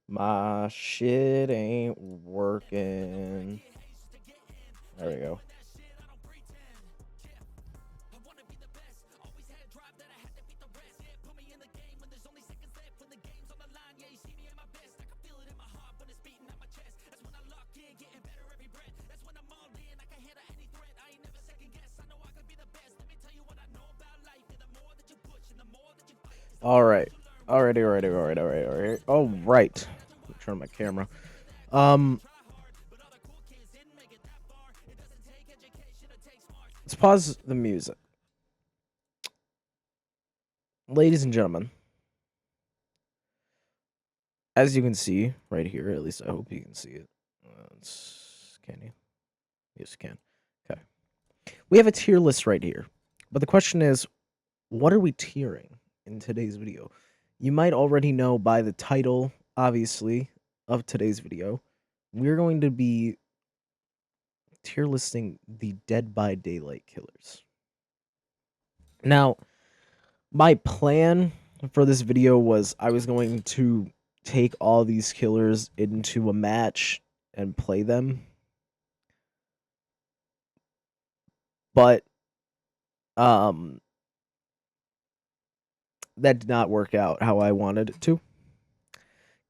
My shit ain't working. There we go. All right. Alright. All right. Turn on my camera. Let's pause the music. Ladies and gentlemen, as you can see right here, at least I hope you can see it. Can you? Yes, you can. Okay. We have a tier list right here. But the question is, what are we tiering in today's video? You might already know by the title, obviously, of today's video. We're going to be tier listing the Dead by Daylight killers. Now, my plan for this video was I was going to take all these killers into a match and play them. But that did not work out how I wanted it to.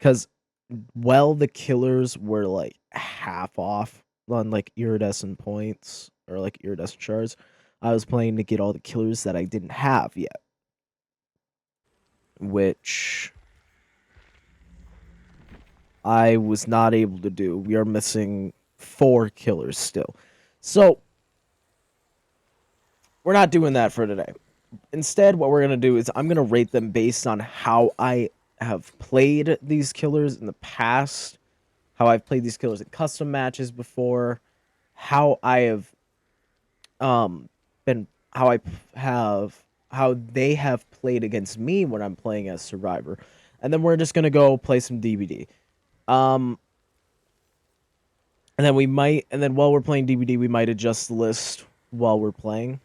Cuz the killers were like half off on like iridescent points or like iridescent shards, I was playing to get all the killers that I didn't have yet, which I was not able to do. We are missing 4 killers still. So, we're not doing that for today. Instead, what we're going to do is I'm going to rate them based on how I have played these killers in the past, how I've played these killers in custom matches before, how I have been how they have played against me when I'm playing as Survivor. And then we're just going to go play some DBD. And then while we're playing DBD, we might adjust the list while we're playing.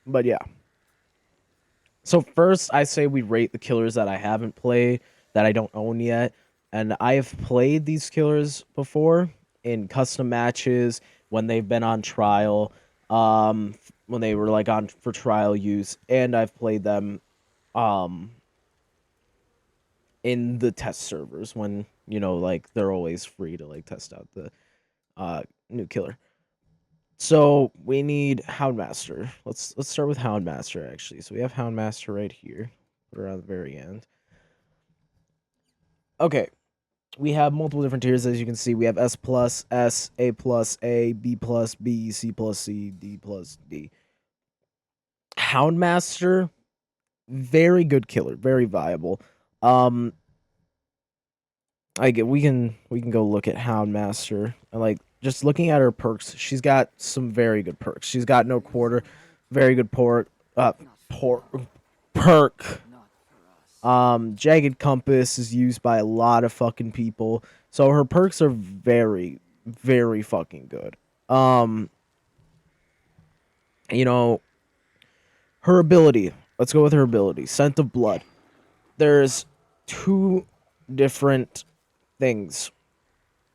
But yeah. So first, I say we rate the killers that I haven't played, that I don't own yet. And I have played these killers before in custom matches when they've been on trial, when they were like on for trial use, and I've played them in the test servers when, like they're always free to like test out the new killer. So we need Houndmaster. Let's start with Houndmaster actually. So we have Houndmaster right here. Put her on the very end. Okay. We have multiple different tiers as you can see. We have S plus, S, A plus, A, B plus, B, C plus C, D plus D. Houndmaster, very good killer, very viable. We can go look at Houndmaster. And like just looking at her perks, she's got some very good perks. She's got no quarter, very good perk. Jagged Compass is used by a lot of fucking people. So her perks are very, very fucking good. Her ability. Let's go with her ability. Scent of Blood. There's 2 different things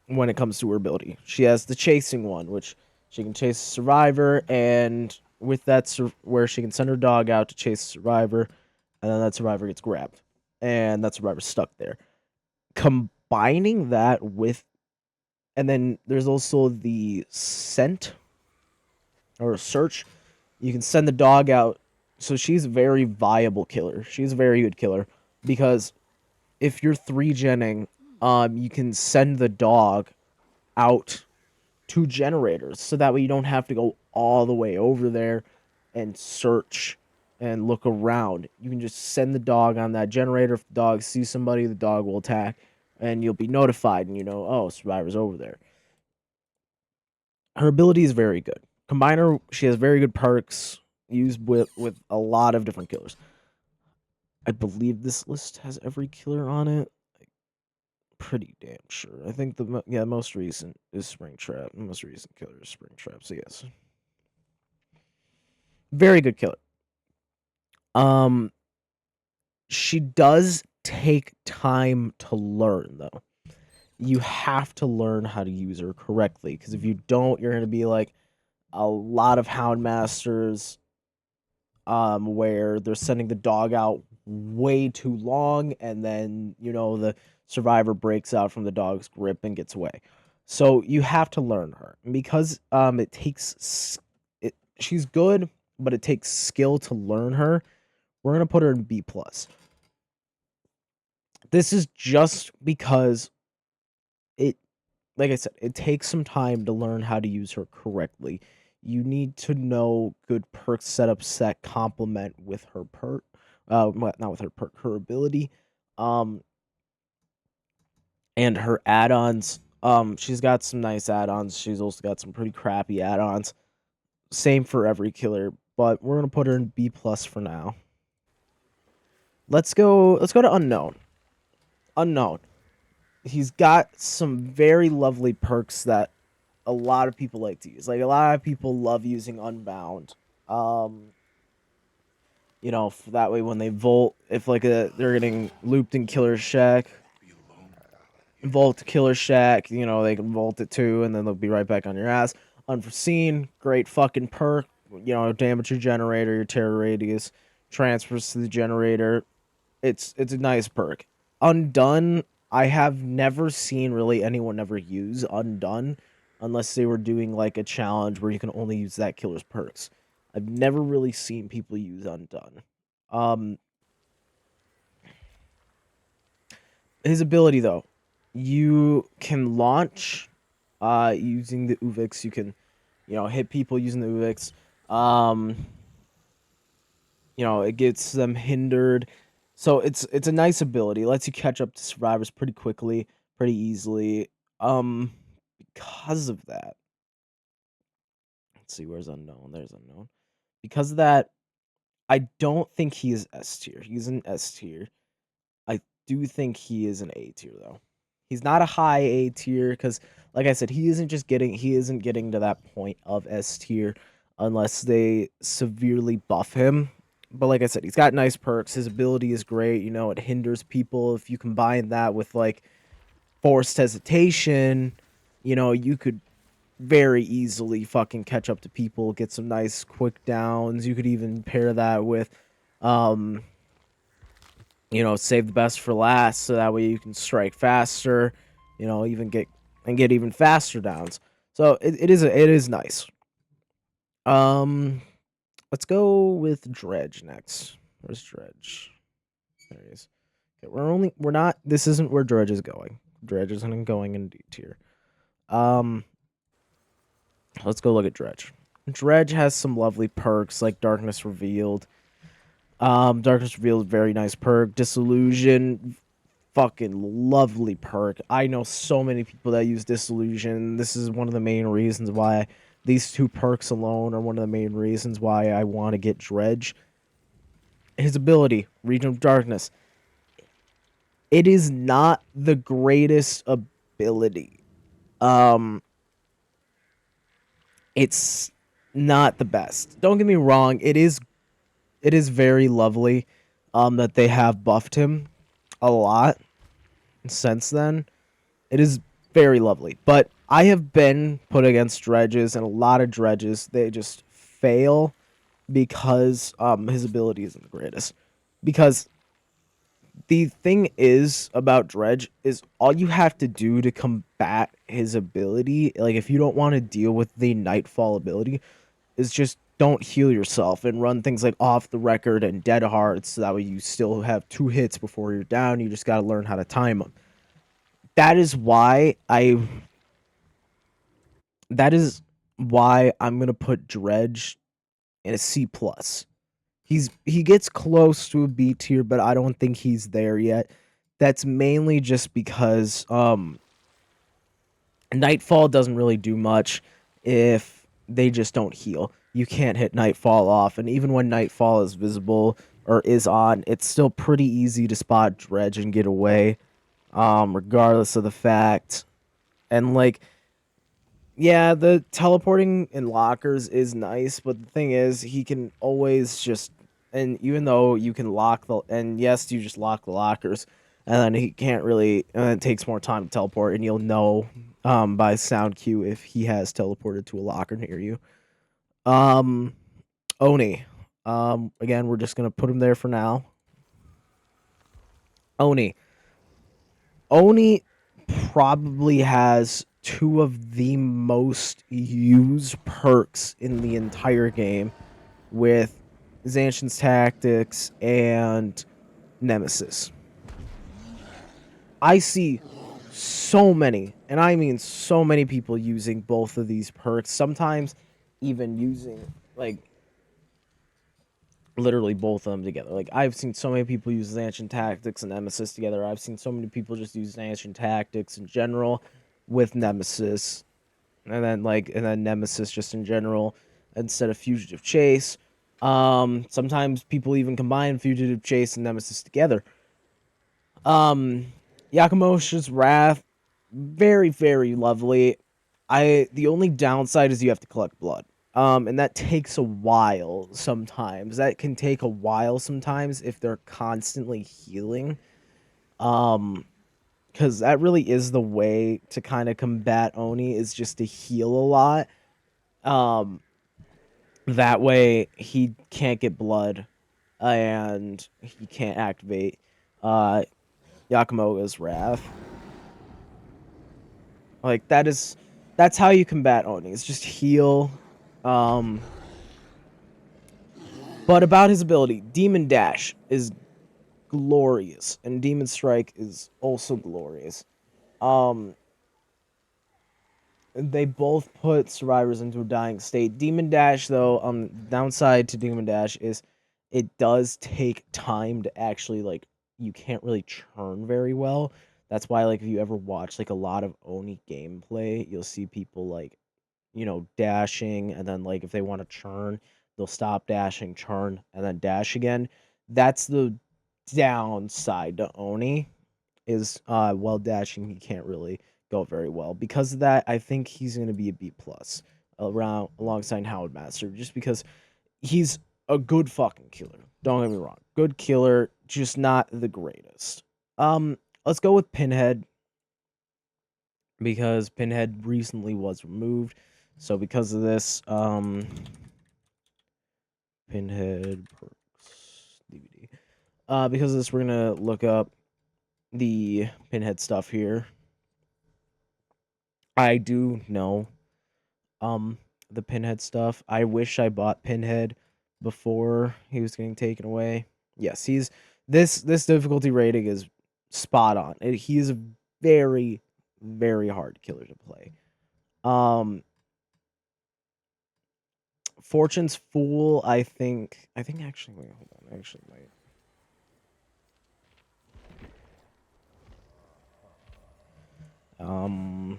when it comes to her ability. She has the chasing one, which she can chase a survivor, and with that, where she can send her dog out to chase a survivor, and then that survivor gets grabbed, and that survivor's stuck there. Combining that with, and then there's also the scent or search. You can send the dog out, so she's a very viable killer. She's a very good killer because if you're 3-genning, you can send the dog out to generators, so that way you don't have to go all the way over there and search and look around. You can just send the dog on that generator. If the dog sees somebody, the dog will attack, and you'll be notified, and oh, survivor's over there. Her ability is very good. Combiner, she has very good perks used with a lot of different killers. I believe this list has every killer on it. Pretty damn sure. I think the most recent is Springtrap. The most recent killer is Springtrap. So yes, very good killer. She does take time to learn, though. You have to learn how to use her correctly, because if you don't, you're going to be like a lot of Hound Masters, where they're sending the dog out way too long, and then the survivor breaks out from the dog's grip and gets away. So you have to learn her, and because it takes it. She's good, but it takes skill to learn her. We're gonna put her in B+. This is just because it, like I said, it takes some time to learn how to use her correctly. You need to know good perk setup set complement with her perk, not with her perk, her ability, um, and her add-ons. She's got some nice add-ons. She's also got some pretty crappy add-ons. Same for every killer, but we're gonna put her in B+ for now. Let's go. Let's go to unknown. Unknown. He's got some very lovely perks that a lot of people like to use. Like, a lot of people love using Unbound. That way when they vault, if they're getting looped in Killer Shack, vault to Killer Shack, they can vault it too, and then they'll be right back on your ass. Unforeseen, great fucking perk. Damage your generator, your terror radius, transfers to the generator. It's a nice perk. Undone, I have never seen really anyone ever use Undone unless they were doing like a challenge where you can only use that killer's perks. I've never really seen people use Undone. His ability though, you can launch using the Uvix. You can hit people using the Uvix. It gets them hindered. So it's a nice ability. It lets you catch up to survivors pretty quickly, pretty easily. Because of that, let's see, where's unknown? There's unknown. Because of that, I don't think he is S tier. He's an S tier. I do think he is an A tier though. He's not a high A tier because, like I said, he isn't getting to that point of S tier unless they severely buff him. But like I said, he's got nice perks. His ability is great. It hinders people. If you combine that with like forced hesitation, you could very easily fucking catch up to people, get some nice quick downs. You could even pair that with, save the best for last, so that way you can strike faster. Even get even faster downs. So it is nice. Let's go with Dredge next. Where's Dredge? There he is. Okay, we're not. This isn't where Dredge is going. Dredge isn't going in D tier. Let's go look at Dredge. Dredge has some lovely perks like Darkness Revealed. Darkness Revealed, very nice perk. Disillusion, fucking lovely perk. I know so many people that use Disillusion. This is one of the main reasons why these two perks alone are one of the main reasons why I want to get Dredge. His ability, Region of Darkness. It is not the greatest ability. It's not the best. Don't get me wrong, it is very lovely that they have buffed him a lot since then. It is very lovely. But I have been put against Dredges, and a lot of Dredges, they just fail because his ability isn't the greatest. Because the thing is about Dredge is all you have to do to combat his ability, like if you don't want to deal with the Nightfall ability, is just don't heal yourself and run things like Off the Record and Dead Hearts, so that way you still have 2 hits before you're down. You just got to learn how to time them. That is why I'm going to put Dredge in a C+. He gets close to a B tier, but I don't think he's there yet. That's mainly just because Nightfall doesn't really do much if they just don't heal. You can't hit Nightfall off, and even when Nightfall is visible or is on, it's still pretty easy to spot Dredge and get away, regardless of the fact. And like, yeah, the teleporting in lockers is nice, but the thing is, he can always just, and even though you can lock and yes, you just lock the lockers, and then he can't really, and then it takes more time to teleport, and you'll know by sound cue if he has teleported to a locker near you. Um, Oni. Again, we're just gonna put him there for now. Oni. Oni probably has two of the most used perks in the entire game with Zanshin's Tactics and Nemesis. I see so many, and I mean so many people using both of these perks, sometimes even using, like, literally both of them together. Like, I've seen so many people use Zanshin Tactics and Nemesis together. I've seen so many people just use Zanshin Tactics in general with Nemesis, and then Nemesis just in general instead of Fugitive Chase. Sometimes people even combine Fugitive Chase and Nemesis together. Um, Yakamosha's Wrath, very, very lovely. The only downside is you have to collect blood. And that takes a while sometimes. That can take a while sometimes if they're constantly healing. Because that really is the way to kind of combat Oni, is just to heal a lot. That way he can't get blood, and he can't activate Yakumo's Wrath. Like, that's how you combat Oni. It's just heal. But about his ability, Demon Dash is glorious, and Demon Strike is also glorious. Um, they both put survivors into a dying state. Demon Dash, though, the downside to Demon Dash is it does take time to actually, like, you can't really churn very well. That's why, like, if you ever watch, like, a lot of Oni gameplay, you'll see people, like, dashing, and then, like, if they want to churn, they'll stop dashing, churn, and then dash again. That's the downside to Oni, is while dashing he can't really go very well. Because of that, I think he's going to be a B plus around alongside Howard Master, just because he's a good fucking killer. Don't get me wrong. Good killer, just not the greatest. Let's go with Pinhead, because Pinhead recently was removed. So because of this, Pinhead perks DBD. Because of this, we're gonna look up the Pinhead stuff here. I do know, the Pinhead stuff. I wish I bought Pinhead before he was getting taken away. Yes, he's this difficulty rating is spot on. He is a very, very hard killer to play. Um, Fortune's Fool, I think actually, wait, hold on. Actually, wait. Um,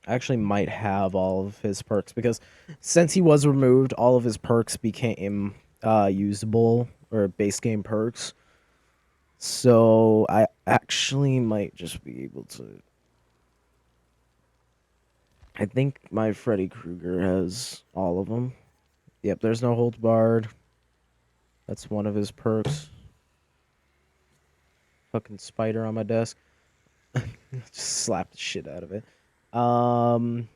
I actually might have all of his perks, because since he was removed, all of his perks became usable, or base game perks. So I actually might just be able to. I think my Freddy Krueger has all of them. Yep, there's no hold barred. That's one of his perks. Fucking spider on my desk. Just slap the shit out of it. Um,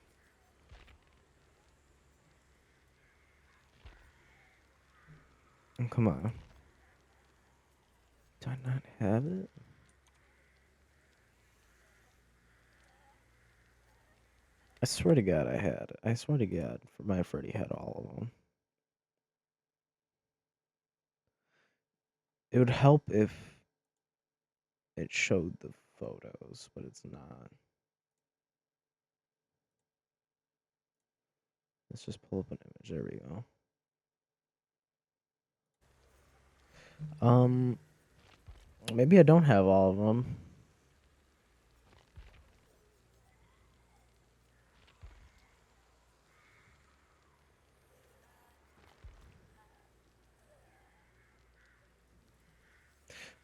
Come on. Do I not have it? I swear to God, I had. I swear to God, for my Freddy had all of them. It would help if it showed the photos, but it's not. Let's just pull up an image. There we go. Maybe I don't have all of them.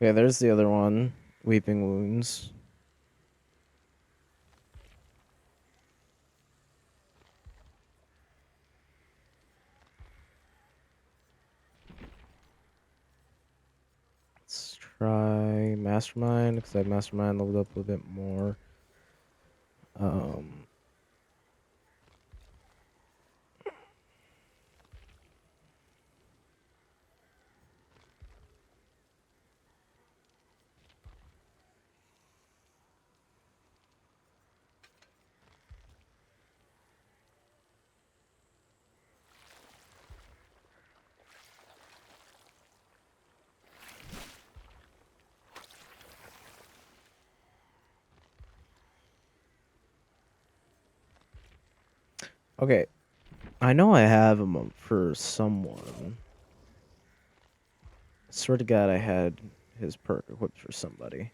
Okay, there's the other one. Weeping Wounds. Let's try Mastermind because I have Mastermind leveled up a little bit more. Okay, I know I have him for someone. I swear to God, I had his perk equipped for somebody.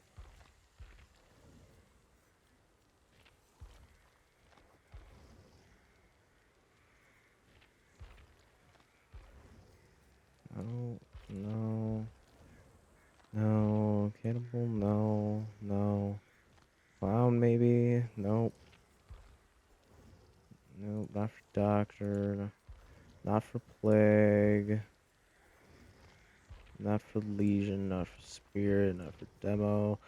Oh, no. No. Cannibal, no. No. Clown, maybe? Nope. Nope, not for Doctor. Not for Plague. Not for Legion. Not for Spirit. Not for Demo.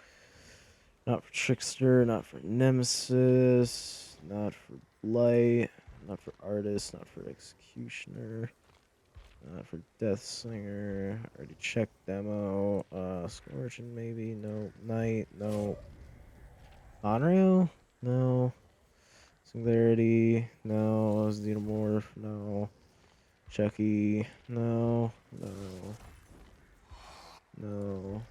Not for Trickster. Not for Nemesis. Not for Blight. Not for Artist. Not for Executioner. For Death Slinger, already checked Demo. Scorching maybe, no. Knight, no. Onryo, no. Singularity, no. Xenomorph, no. Chucky, no. No. No.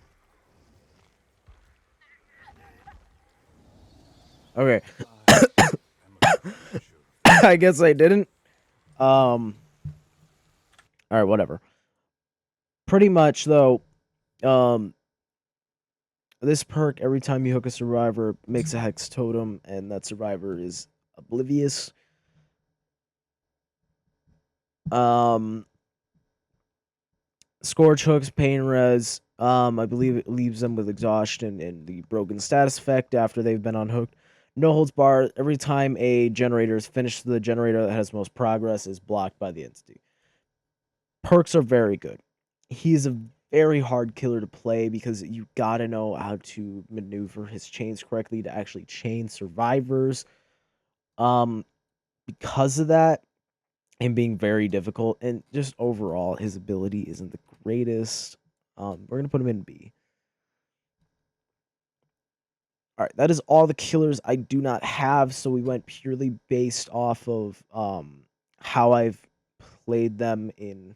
Okay. I guess I didn't. Alright, whatever. Pretty much though, this perk, every time you hook a survivor, makes a hex totem, and that survivor is oblivious. Scorch hooks, pain res. I believe it leaves them with exhaustion and the broken status effect after they've been unhooked. No holds barred. Every time a generator is finished, the generator that has most progress is blocked by the entity. Perks are very good. He's a very hard killer to play because you gotta know how to maneuver his chains correctly to actually chain survivors. Because of that, and being very difficult, and just overall, his ability isn't the greatest. We're gonna put him in B. All right, that is all the killers I do not have. So we went purely based off of how I've played them in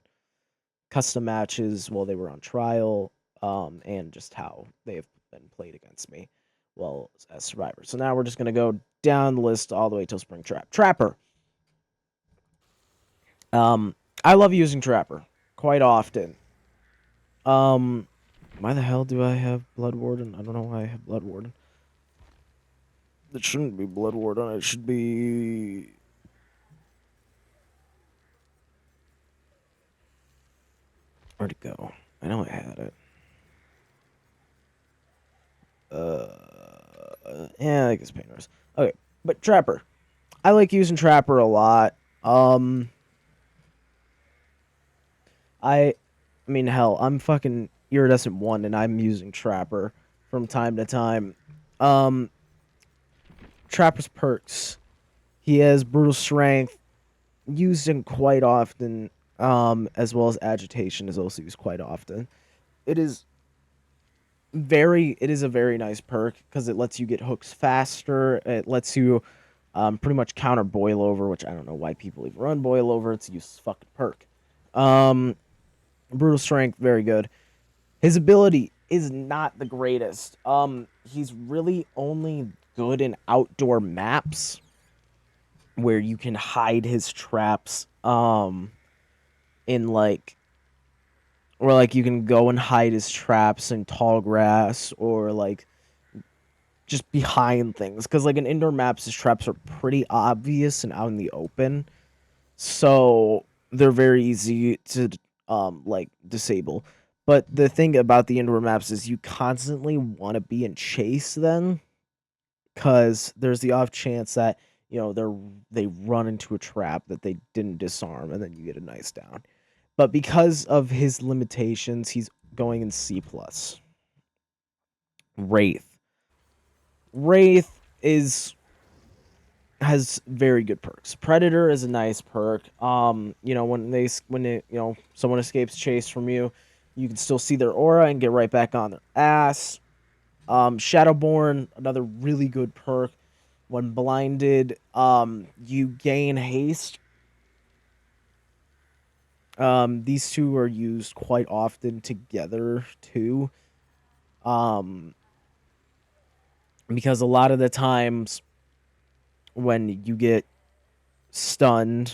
custom matches while they were on trial, and just how they have been played against me, well, as survivors. So now we're just gonna go down the list all the way till Spring Trapper. I love using Trapper quite often. Why the hell do I have Blood Warden? I don't know why I have Blood Warden. It shouldn't be Blood Warden. It should be... Where'd it go? I know I had it. Yeah, I guess Painters. Okay, but Trapper. I like using Trapper a lot. I mean, hell, I'm fucking Iridescent 1 and I'm using Trapper from time to time. Trapper's perks. He has Brutal Strength, used him quite often, as well as Agitation is also used quite often. It is a very nice perk because it lets you get hooks faster. It lets you pretty much counter Boil Over, which I don't know why people even run Boil Over. It's a useless fucking perk. Brutal Strength, very good. His ability is not the greatest. He's really only good in outdoor maps where you can hide his traps. In like, or like you can go and hide his traps in tall grass or like just behind things. Because like in indoor maps, his traps are pretty obvious and out in the open, so they're very easy to like disable. But the thing about the indoor maps is you constantly want to be in chase then, because there's the off chance that they run into a trap that they didn't disarm, and then you get a nice down. But because of his limitations, he's going in C plus. Wraith. Wraith is has very good perks. Predator is a nice perk. When someone escapes chase from you, you can still see their aura and get right back on their ass. Shadowborn, another really good perk. When blinded, you gain haste. These two are used quite often together too. Um, because a lot of the times when you get stunned,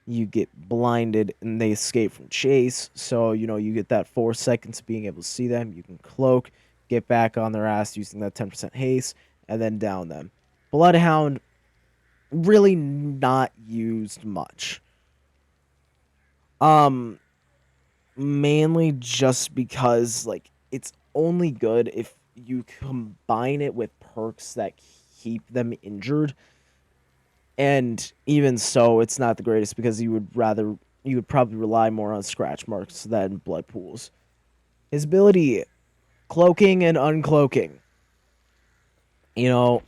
you get blinded and they escape from chase. So, you get that 4 seconds of being able to see them. You can cloak, get back on their ass using that 10% haste, and then down them. Bloodhound, really not used much. Um, Mainly just because, like, it's only good if you combine it with perks that keep them injured. And even so, it's not the greatest because you would probably rely more on scratch marks than blood pools. His ability, cloaking and uncloaking. You know,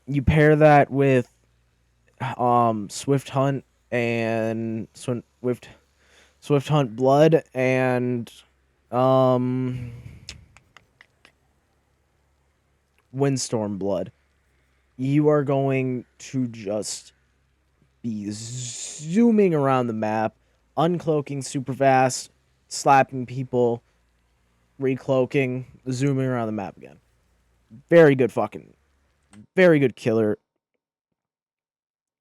you pair that with Swift Hunt and Swift Hunt Blood and um Windstorm Blood. You are going to just be zooming around the map, uncloaking super fast, slapping people, recloaking, zooming around the map again. Very good very good killer.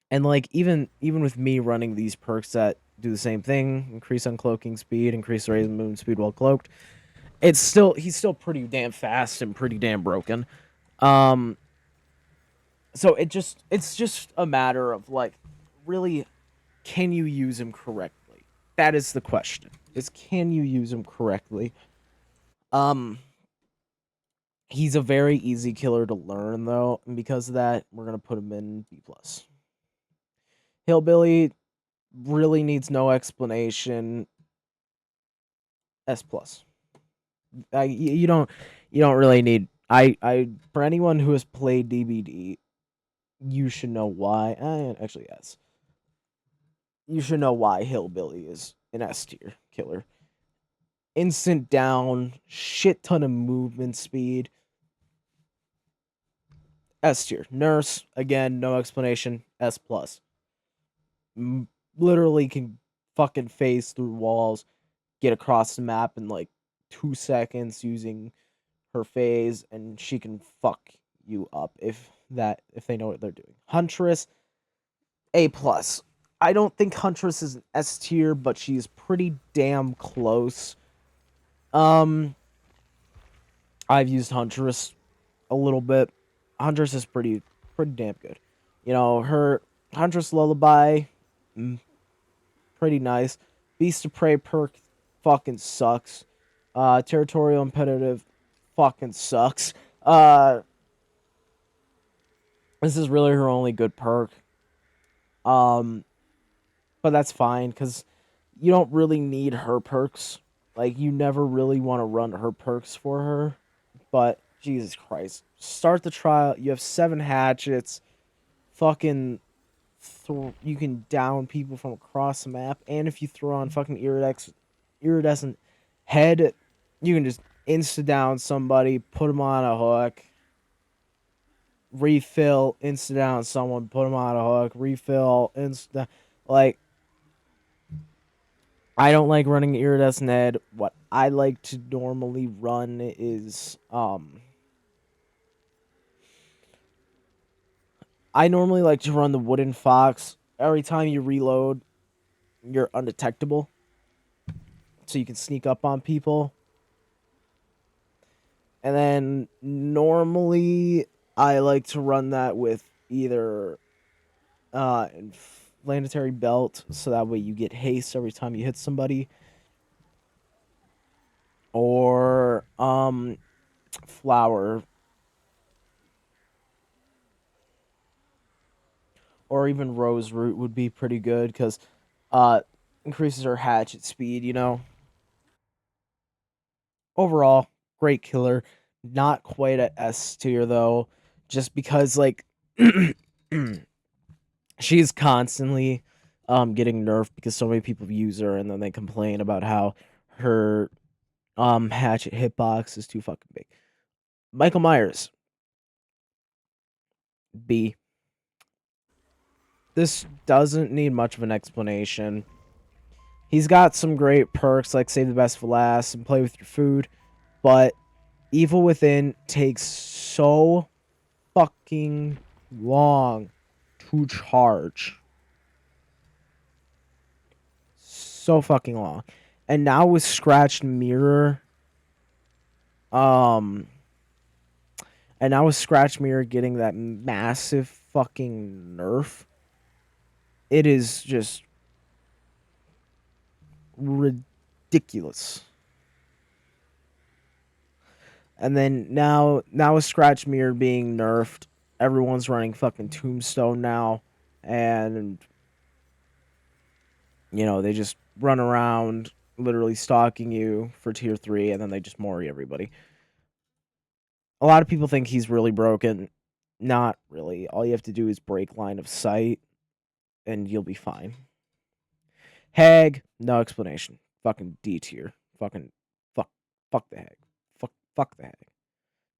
And like even with me running these perks that do the same thing, increase uncloaking speed, increase raise and movement speed while cloaked, he's still pretty damn fast and pretty damn broken. Um so it's just a matter of like really, can you use him correctly? That is the question. Is can you use him correctly? Um he's a very easy killer to learn though, and because of that, we're gonna put him in B plus. Hillbilly really needs no explanation. S plus. You don't really need. I For anyone who has played DBD, you should know why. Actually, yes, you should know why Hillbilly is an S tier killer. Instant down, shit ton of movement speed. S tier. Nurse, again, no explanation. S plus. Literally can fucking phase through walls, get across the map in like 2 seconds using her phase, and she can fuck you up if they know what they're doing. Huntress, A plus. I don't think Huntress is an S tier, but she's pretty damn close. Um, I've used Huntress a little bit. Huntress is pretty damn good. Her Huntress Lullaby, mm, pretty nice. Beast of Prey perk fucking sucks. Territorial Imperative fucking sucks. This is really her only good perk. Um, but that's fine because you don't really need her perks. Like, you never really want to run her perks for her. But Jesus Christ, start the trial. You have 7 hatchets. Fucking, you can down people from across the map. And if you throw on fucking iridescent head, you can just insta down somebody, put them on a hook, refill, insta down someone, put them on a hook, refill, insta. Like, I don't like running iridescent head. What I like to normally run is I normally like to run the wooden fox. Every time you reload, you're undetectable, so you can sneak up on people. And then normally I like to run that with either planetary belt, so that way you get haste every time you hit somebody, or flower, or even rose root would be pretty good because uh increases her hatchet speed. Overall, great killer, not quite at S tier though, just because like she's constantly getting nerfed because so many people use her and then they complain about how her hatchet hitbox is too fucking big. Michael Myers, B. This doesn't need much of an explanation. He's got some great perks like save the best for last and play with your food, but Evil Within takes so fucking long to charge. So fucking long. And now with Scratched Mirror, and now with Scratched Mirror getting that massive fucking nerf, it is just ridiculous. And then now with Scratch Mirror being nerfed, everyone's running fucking Tombstone now, and you know they just run around literally stalking you for tier 3, and then they just mori everybody. A lot of people think he's really broken. Not really. All you have to do is break line of sight, and you'll be fine. Hag, no explanation. Fucking D tier. Fucking fuck the Hag. Fuck the Hag.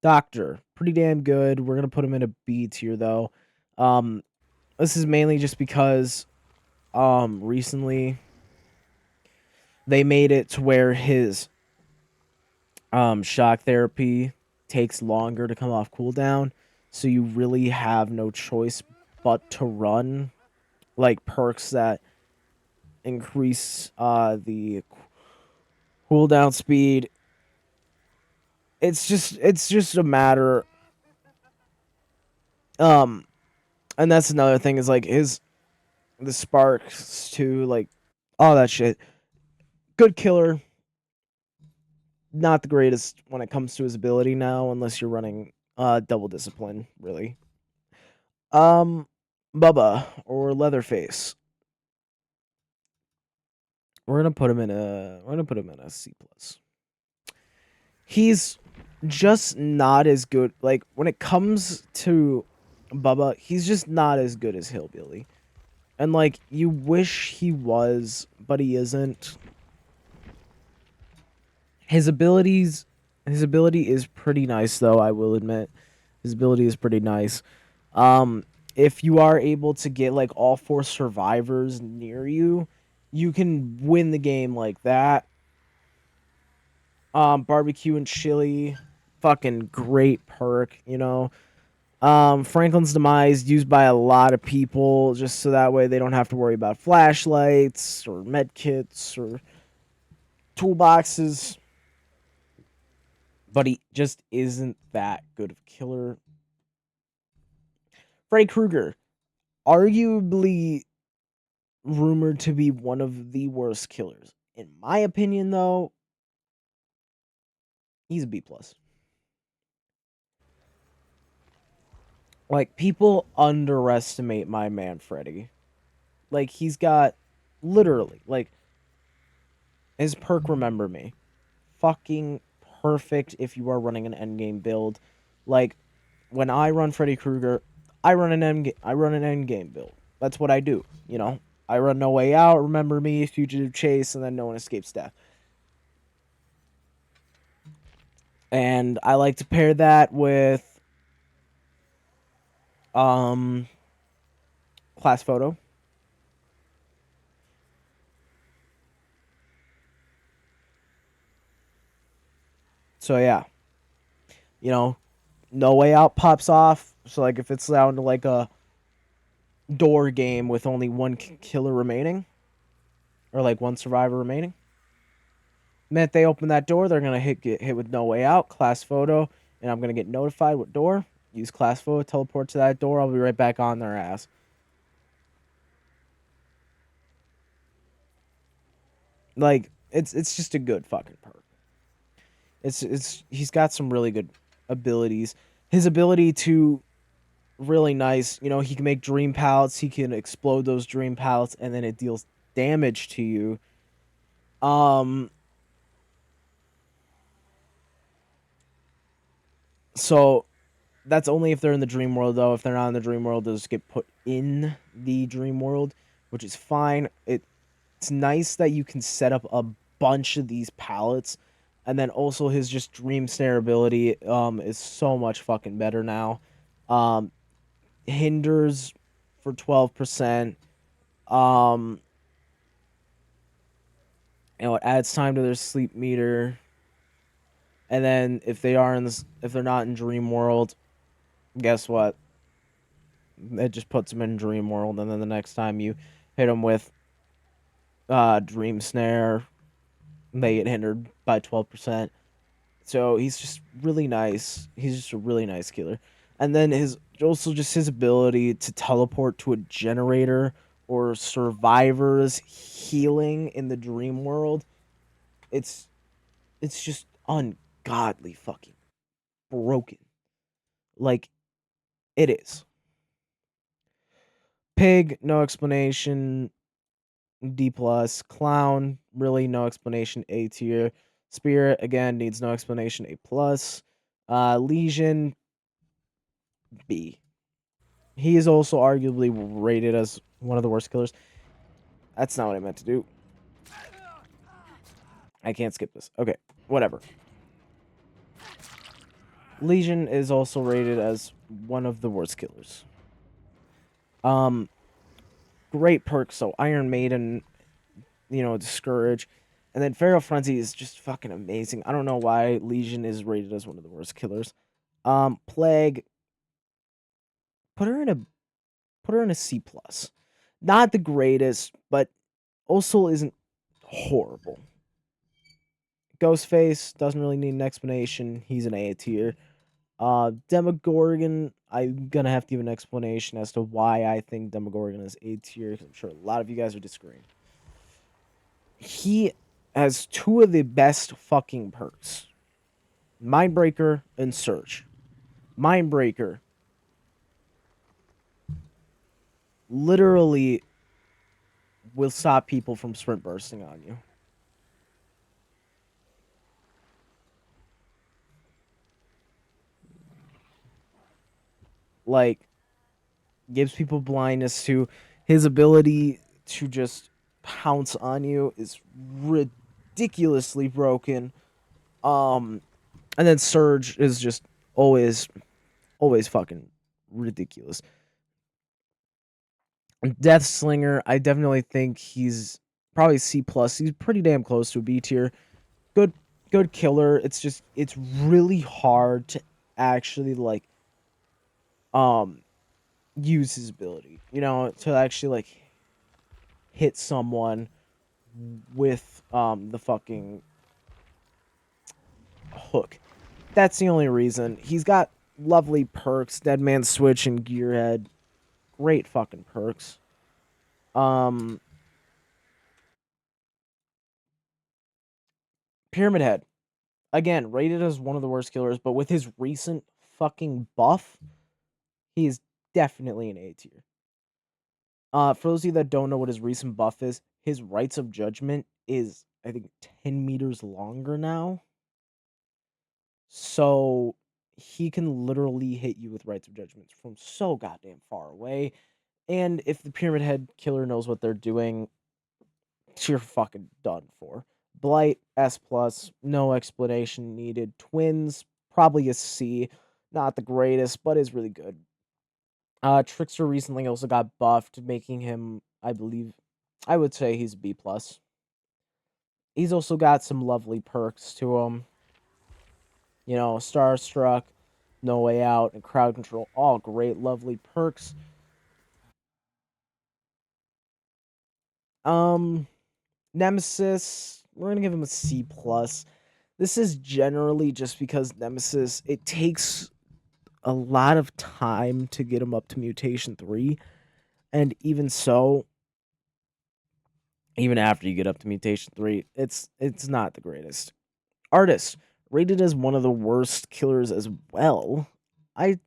Doctor, pretty damn good. We're gonna put him in a B tier though. This is mainly just because recently they made it to where his shock therapy takes longer to come off cooldown, so you really have no choice but to run like perks that increase the cooldown speed. It's just a matter and that's another thing is like the sparks too, like all that shit. Good killer, not the greatest when it comes to his ability now, unless you're running double discipline, really. Bubba or Leatherface. We're gonna put him in a C plus. He's just not as good. Like when it comes to Bubba, he's just not as good as Hillbilly. And like you wish he was, but he isn't. His ability is pretty nice though, I will admit. His ability is pretty nice. If you are able to get like all 4 survivors near you, you can win the game like that. Barbecue and chili, fucking great perk, you know. Franklin's Demise used by a lot of people just so that way they don't have to worry about flashlights or med kits or toolboxes. But he just isn't that good of a killer. Freddy Krueger, arguably rumored to be one of the worst killers. In my opinion, though, he's a B plus. Like, people underestimate my man Freddy. Like, he's got literally, like, his perk Remember Me. Fucking perfect if you are running an endgame build. Like, when I run Freddy Krueger, I run an endgame build. That's what I do, you know? I run No Way Out, Remember Me, Fugitive Chase, and then No One Escapes Death. And I like to pair that with class photo. So yeah. You know, No Way Out pops off. So like if it's down to like a door game with only one killer remaining, or like one survivor remaining, the minute they open that door, they're gonna get hit with No Way Out, class photo, and I'm gonna get notified what door. Use class photo, teleport to that door. I'll be right back on their ass. Like it's just a good fucking perk. It's he's got some really good abilities. His ability to really nice, you know, he can make dream pallets, he can explode those dream pallets and then it deals damage to you. So that's only if they're in the dream world, though. If they're not in the dream world, they'll just get put in the dream world, which is fine. It's nice that you can set up a bunch of these palettes, and then also his just dream snare ability is so much fucking better now. Um, hinders for 12%. Um, it adds time to their sleep meter, and then if they are in this, if they're not in dream world, guess what? It just puts them in dream world, and then the next time you hit them with dream snare, they get hindered by 12%. So he's just really nice. He's just a really nice killer. And then his ability to teleport to a generator or survivors healing in the dream world. It's it's just ungodly fucking broken. Like it is. Pig, no explanation. D plus. Clown, really no explanation. A tier. Spirit again needs no explanation. A plus. Legion, B. He is also arguably rated as one of the worst killers. That's not what I meant to do. I can't skip this. Okay, whatever. Legion is also rated as one of the worst killers. Um, great perks. So Iron Maiden, Discourage, and then Feral Frenzy is just fucking amazing. I don't know why Legion is rated as one of the worst killers. Plague, put her in a C plus. Not the greatest, but also isn't horrible. Ghostface doesn't really need an explanation. He's an A tier. Demogorgon, I'm gonna have to give an explanation as to why I think Demogorgon is A tier, because I'm sure a lot of you guys are disagreeing. He has two of the best fucking perks. Mindbreaker and Surge. Mindbreaker literally will stop people from sprint bursting on you. Like, gives people blindness to his ability to just pounce on you is ridiculously broken. And then Surge is just always fucking ridiculous. Death Slinger, I definitely think he's probably C plus. He's pretty damn close to a B tier. Good killer. It's really hard to actually use his ability. To actually hit someone with the fucking hook. That's the only reason. He's got lovely perks, Dead Man Switch and Gearhead. Great fucking perks. Pyramid Head. Again, rated as one of the worst killers, but with his recent fucking buff, he is definitely an A tier. For those of you that don't know what his recent buff is, his Rights of Judgment is, I think, 10 meters longer now. So he can literally hit you with Rights of Judgment from so goddamn far away. And if the Pyramid Head killer knows what they're doing, you're fucking done for. Blight, S plus, no explanation needed. Twins, probably a C. Not the greatest, but is really good. Trickster recently also got buffed, making him, I would say he's a B plus. He's also got some lovely perks to him. Starstruck, No Way Out, and Crowd Control, all great, lovely perks. Nemesis, we're gonna give him a C plus. This is generally just because Nemesis, it takes a lot of time to get him up to mutation 3, and even so, even after you get up to mutation 3, it's not the greatest. Artist, rated as one of the worst killers as well. I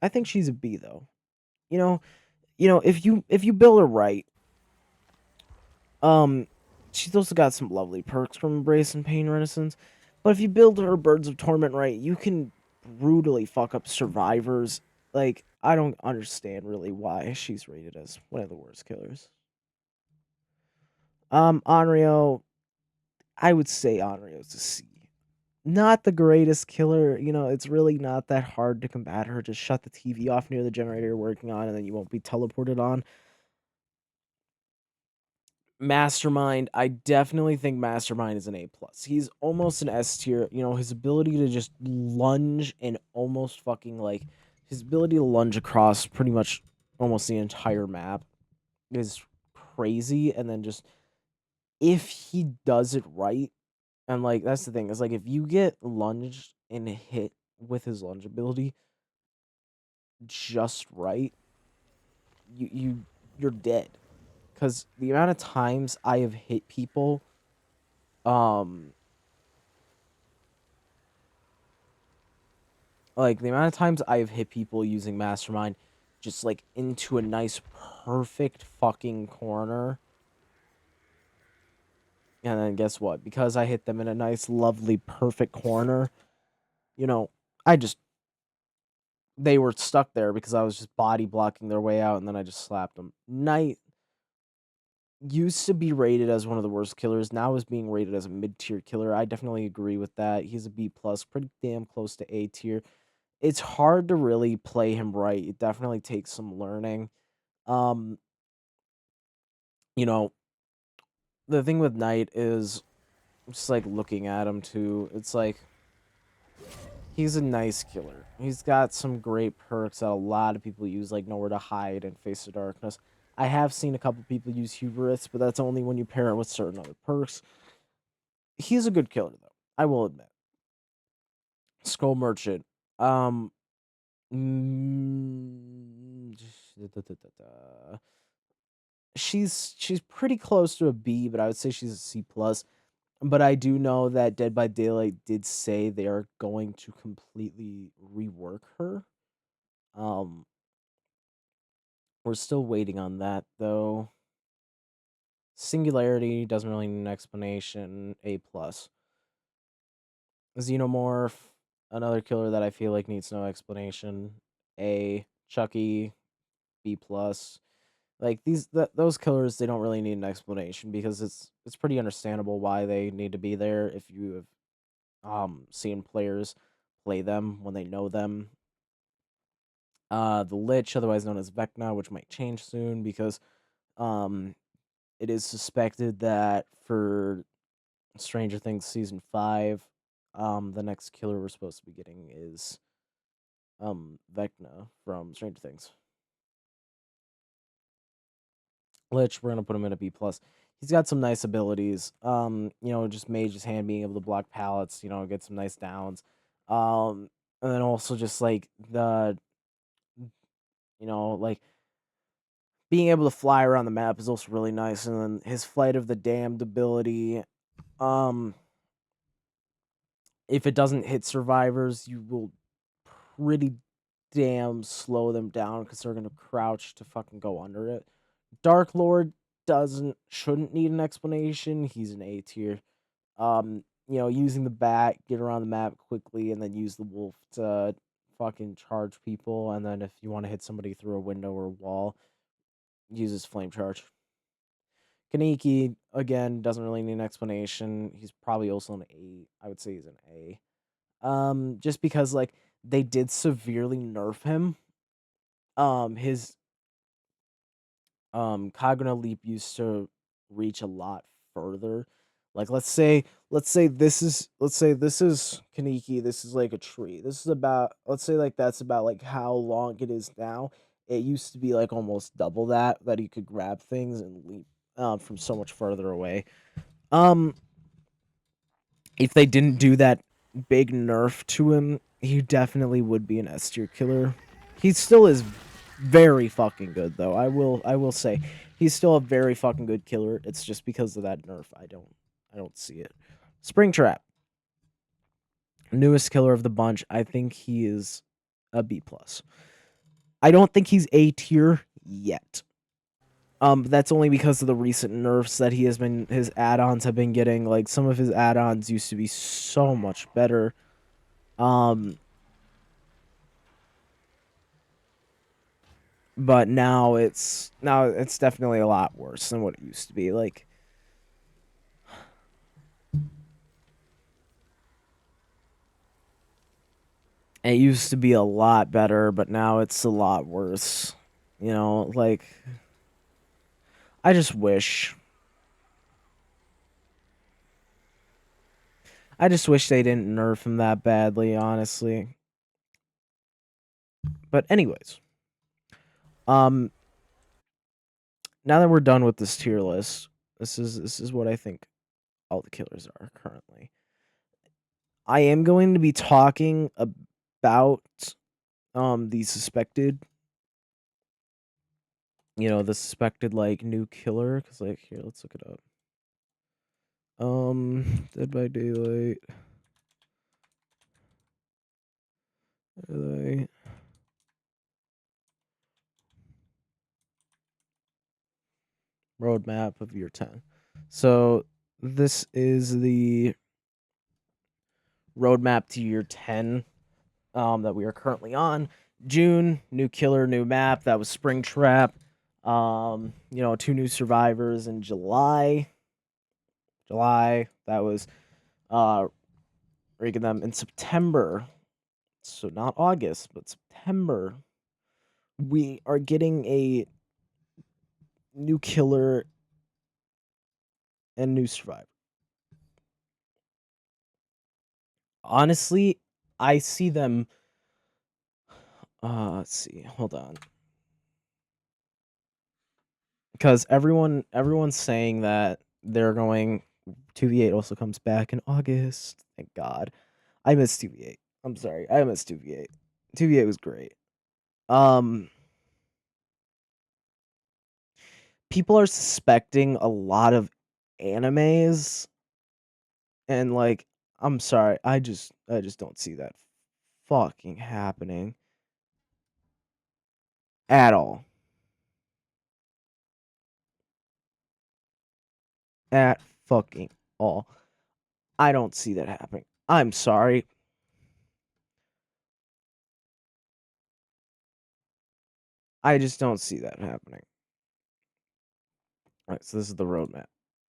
think she's a B though. If you build her right, she's also got some lovely perks from Embrace and Pain Renaissance. But if you build her Birds of Torment right, you can brutally fuck up survivors. Like, I don't understand really why she's rated as one of the worst killers. Onryo, I would say Onryo's a C. Not the greatest killer, it's really not that hard to combat her. Just shut the TV off near the generator you're working on, and then you won't be teleported on. Mastermind, I definitely think Mastermind is an A plus. He's almost an S tier. His ability to just lunge and almost fucking like his ability to lunge across pretty much almost the entire map is crazy. And then just if he does it right, and like that's the thing, is like if you get lunged and hit with his lunge ability just right, you're dead. Because the amount of times I have hit people, um, like the amount of times I have hit people using Mastermind, just like into a nice, perfect fucking corner. And then guess what? Because I hit them in a nice, lovely, perfect corner, you know, I just, they were stuck there because I was just body blocking their way out, and then I just slapped them. Knight used to be rated as one of the worst killers. Now is being rated as a mid-tier killer. I definitely agree with that. He's a B plus, pretty damn close to A tier. It's hard to really play him right. It definitely takes some learning. Um, you know, the thing with Knight is just like looking at him too. It's like he's a nice killer. He's got some great perks that a lot of people use, like Nowhere to Hide and Face of Darkness. I have seen a couple people use Hubris, but that's only when you pair it with certain other perks. He's a good killer though, I will admit. Skull Merchant. Um mm, she's pretty close to a B, but I would say she's a C plus. But I do know that Dead by Daylight did say they are going to completely rework her. Um, we're still waiting on that though. Singularity doesn't really need an explanation. A plus. Xenomorph, another killer that I feel like needs no explanation. A. Chucky, B plus. Like those killers, they don't really need an explanation because it's pretty understandable why they need to be there if you have seen players play them when they know them. The Lich, otherwise known as Vecna, which might change soon because um it is suspected that for Stranger Things season 5, the next killer we're supposed to be getting is Vecna from Stranger Things. Lich, we're gonna put him in a B plus. He's got some nice abilities. Just Mage's Hand, being able to block pallets, get some nice downs. And then also just like like being able to fly around the map is also really nice. And then his Flight of the Damned ability, um, if it doesn't hit survivors, you will pretty damn slow them down because they're gonna crouch to fucking go under it. Dark Lord shouldn't need an explanation. He's an A tier. Using the bat, get around the map quickly, and then use the wolf to fucking charge people. And then if you want to hit somebody through a window or wall, uses flame charge. Kaneki, again, doesn't really need an explanation. He's probably also an A. I would say he's an A. Just because like they did severely nerf him. His Kaguna leap used to reach a lot further. Like let's say this is Kaneki, this is like a tree. This is about, let's say like that's about like how long it is now. It used to be like almost double that he could grab things and leap from so much further away. Um if they didn't do that big nerf to him, he definitely would be an S tier killer. He still is very fucking good though. I will say he's still a very fucking good killer. It's just because of that nerf I don't see it. Springtrap, newest killer of the bunch. I think he is a B plus. I don't think he's A tier yet. That's only because of the recent nerfs that his add-ons have been getting. Like some of his add-ons used to be so much better. Um, but now it's definitely a lot worse than what it used to be. Like it used to be a lot better, but now it's a lot worse. You know, like I just wish they didn't nerf him that badly, honestly. But anyways, um now that we're done with this tier list, this is what I think all the killers are currently. I am going to be talking about the suspected, the suspected like new killer, cuz like here, let's look it up. Dead by Daylight. Daylight. Roadmap of year 10. So this is the roadmap to year 10 that we are currently on. June, new killer, new map. That was Springtrap. 2 new survivors in July. That was ranking them in September. So not August, but September. We are getting a new killer and new survivor. Honestly, I see them. Let's see. Hold on. Because everyone's saying that they're going 2v8 also comes back in August. Thank God. I miss 2v8. I'm sorry. I miss 2v8. 2v8 was great. People are suspecting a lot of animes and like I'm sorry. I just don't see that fucking happening at all. At fucking all. I don't see that happening. I'm sorry. I just don't see that happening. All right, so this is the roadmap.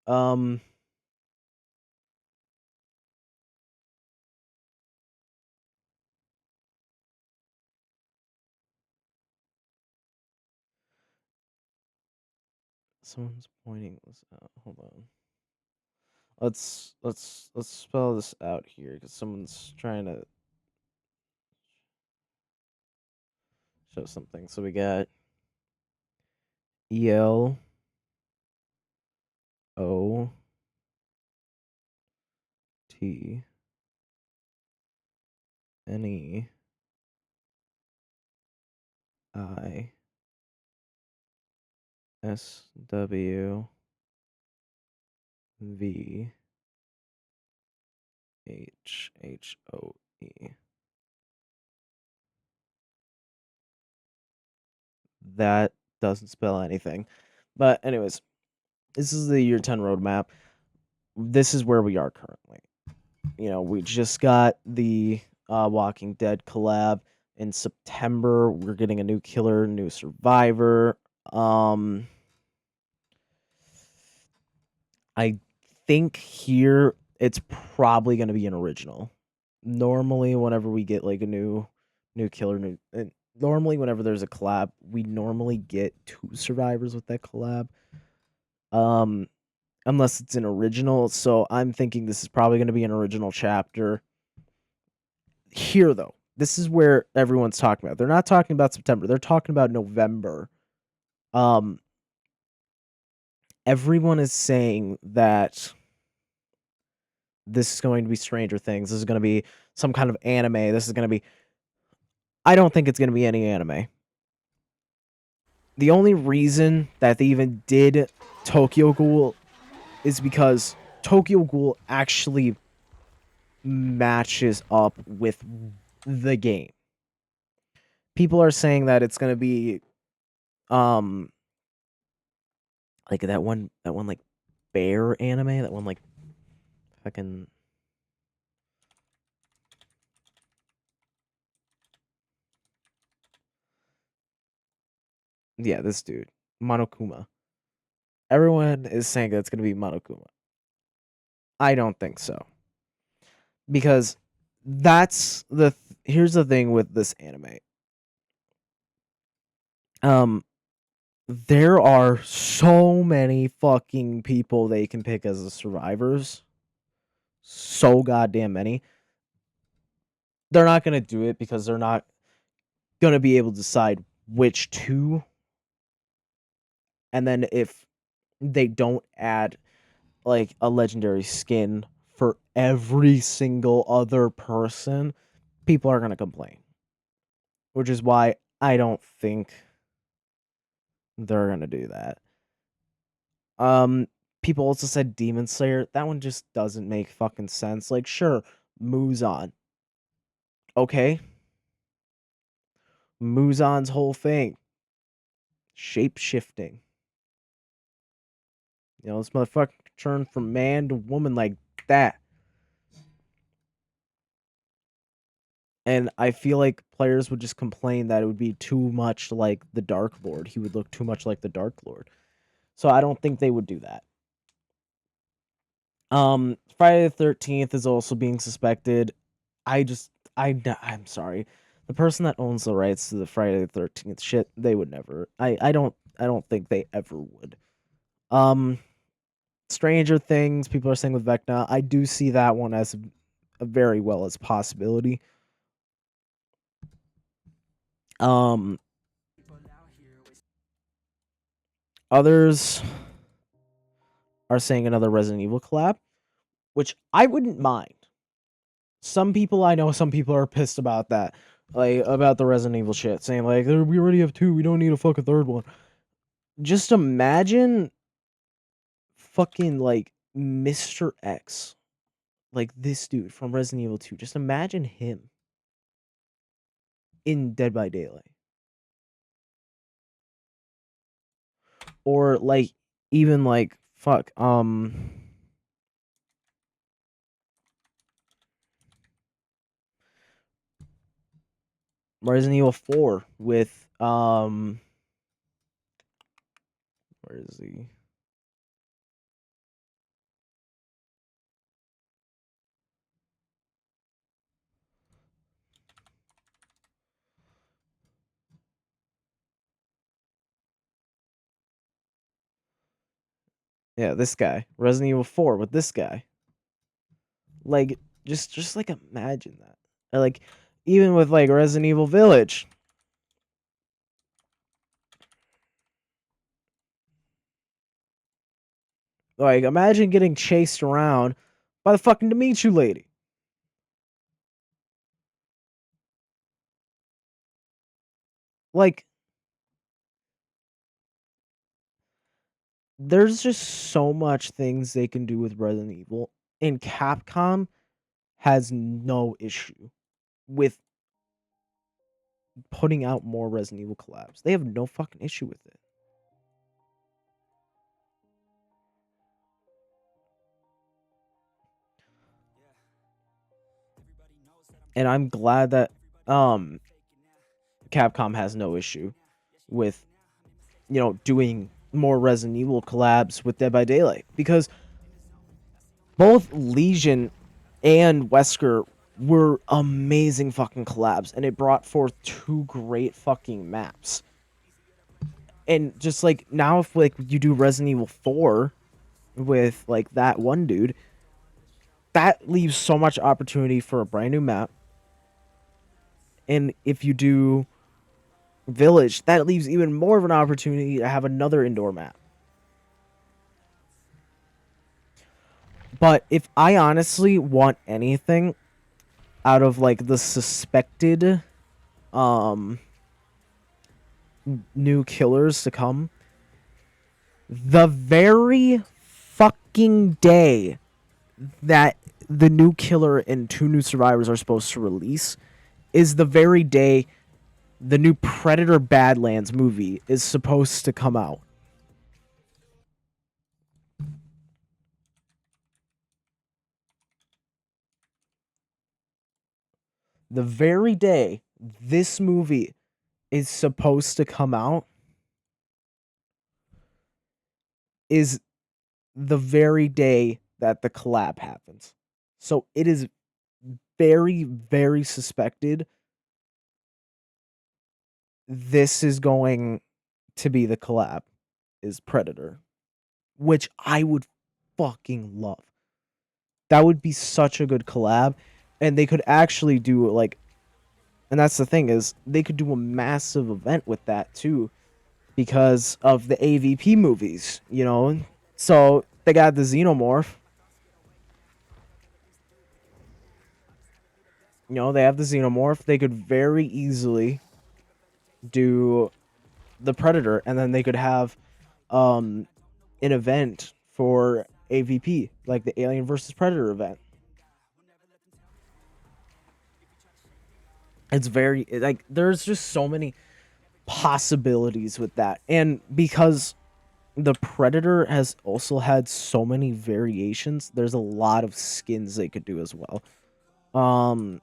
Um, Someone's pointing this out. Hold on. Let's spell this out here because someone's trying to show something. So we got ELOTTNISWVHHOE. That doesn't spell anything. But anyways, this is the year 10 roadmap. This is where we are currently. We just got the Walking Dead collab in September. We're getting a new killer, new survivor. I think here it's probably going to be an original. Normally, whenever we get like a new killer, normally whenever there's a collab, we normally get 2 survivors with that collab. Unless it's an original. So I'm thinking this is probably going to be an original chapter. Here though, this is where everyone's talking about. They're not talking about September. They're talking about November. Um Everyone is saying that this is going to be Stranger Things. This is going to be some kind of anime. This is going to be I don't think it's going to be any anime. The only reason that they even did Tokyo Ghoul is because Tokyo Ghoul actually matches up with the game. People are saying that it's going to be like that one like bear anime, that one like fucking Yeah, this dude, Monokuma. Everyone is saying that it's gonna be Monokuma. I don't think so because here's the thing with this anime. Um, there are so many fucking people they can pick as the survivors. So goddamn many. They're not gonna do it because they're not gonna be able to decide which two. And then if they don't add like a legendary skin for every single other person, people are gonna complain. Which is why I don't think they're gonna do that. Um, People also said Demon Slayer. That one just doesn't make fucking sense. Like, sure, Muzan. Okay. Muzan's whole thing. Shape shifting. You know, this motherfucker turned from man to woman like that. And I feel like players would just complain that it would be too much like the Dark Lord. He would look too much like the Dark Lord. So I don't think they would do that. Friday the 13th is also being suspected. I'm sorry. The person that owns the rights to the Friday the 13th shit, they would never. I don't think they ever would. Um Stranger Things, people are saying with Vecna. I do see that one as a very well as possibility. Um Others are saying another Resident Evil collab, which I wouldn't mind. Some people I know, some people are pissed about that, like about the Resident Evil shit, saying like we already have two, we don't need a fucking third one. Just imagine fucking like Mr. X, like this dude from Resident Evil 2. Just imagine him in Dead by Daylight, or like even like fuck Resident Evil 4 with where is he? Yeah, this guy. Resident Evil 4 with this guy. Like just like imagine that. Or, like even with like Resident Evil Village. Like imagine getting chased around by the fucking Dimitri lady. Like there's just so much things they can do with Resident Evil, and Capcom has no issue with putting out more Resident Evil collabs. They have no fucking issue with it. And I'm glad that Capcom has no issue with doing more Resident Evil collabs with Dead by Daylight, because both Legion and Wesker were amazing fucking collabs, and it brought forth two great fucking maps. And just like now, if like you do Resident Evil 4 with like that one dude, that leaves so much opportunity for a brand new map. And if you do Village, that leaves even more of an opportunity to have another indoor map. But if I honestly want anything out of like the suspected new killers to come, the very fucking day that the new killer and two new survivors are supposed to release is the very day the new Predator Badlands movie is supposed to come out. The very day this movie is supposed to come out is the very day that the collab happens. So it is very, very suspected this is going to be the collab, is Predator, which I would fucking love. That would be such a good collab, and they could actually do like, and that's the thing is they could do a massive event with that too, because of the AVP movies, you know. So they got the Xenomorph. You know, they have the Xenomorph. They could very easily do the Predator, and then they could have an event for AVP, like the Alien versus Predator event. It's very like there's just so many possibilities with that, and because the Predator has also had so many variations, there's a lot of skins they could do as well. Um,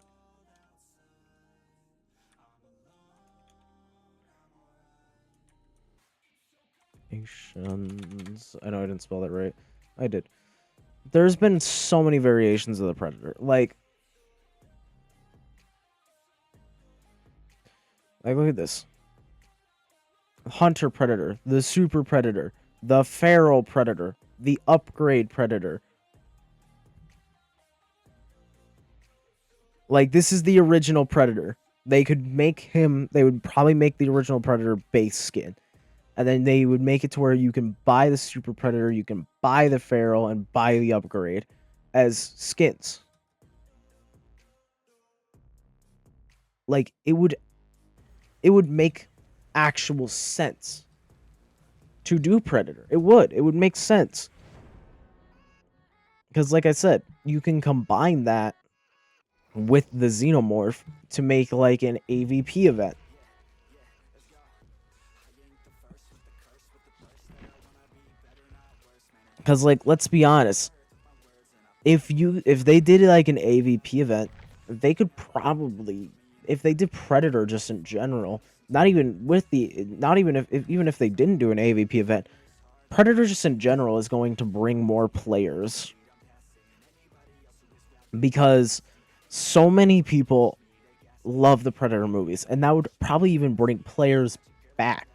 I know I didn't spell that right. I did. There's been so many variations of the Predator. Like look at this. Hunter Predator, the Super Predator, the Feral Predator, the Upgrade Predator. Like this is the original Predator. They would probably make the original Predator base skin. And then they would make it to where you can buy the Super Predator, you can buy the Feral, and buy the Upgrade as skins. Like it would make actual sense to do Predator. It would make sense. Because like I said, you can combine that with the Xenomorph to make like an AVP event. Because like let's be honest, if they did like an AVP event, they could probably, if they did Predator just in general, not even if they didn't do an AVP event, Predator just in general is going to bring more players because so many people love the Predator movies, and that would probably even bring players back.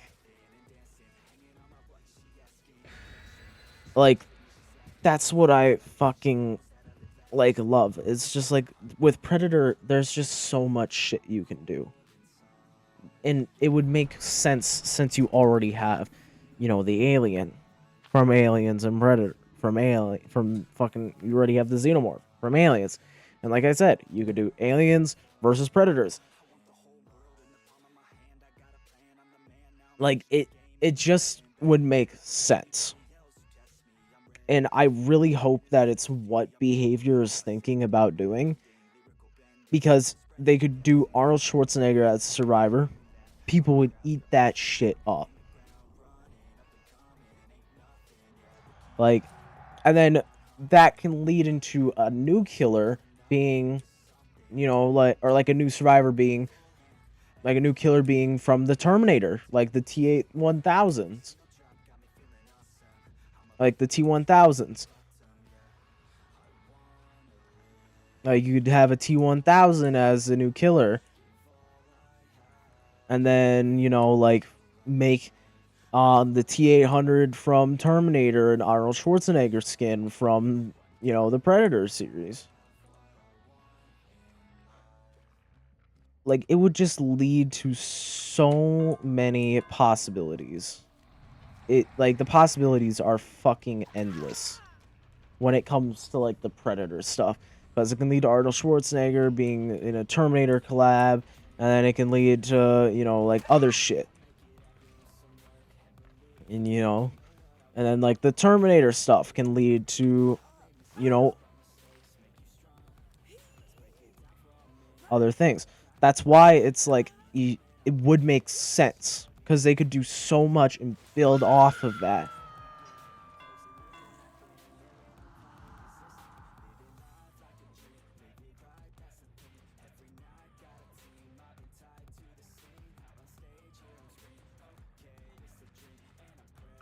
Like that's what I fucking like love. It's just like with Predator, there's just so much shit you can do. And it would make sense since you already have, you know, the alien from Aliens and Predator from fucking you already have the Xenomorph from Aliens. And like I said, you could do Aliens versus Predators. Like it just would make sense. And I really hope that it's what Behavior is thinking about doing, because they could do Arnold Schwarzenegger as Survivor. People would eat that shit up. Like, and then that can lead into a new killer being, you know, like a new survivor being, like a new killer being from the Terminator, like the T-1000s. Like the T-1000s. Like you'd have a T-1000 as a new killer. And then, you know, like make the T-800 from Terminator and Arnold Schwarzenegger skin from, you know, the Predator series. Like it would just lead to so many possibilities. It like the possibilities are fucking endless when it comes to like the Predator stuff, because it can lead to Arnold Schwarzenegger being in a Terminator collab, and then it can lead to, you know, like other shit. And you know, and then like the Terminator stuff can lead to, you know, other things. That's why it's like it would make sense, because they could do so much and build off of that.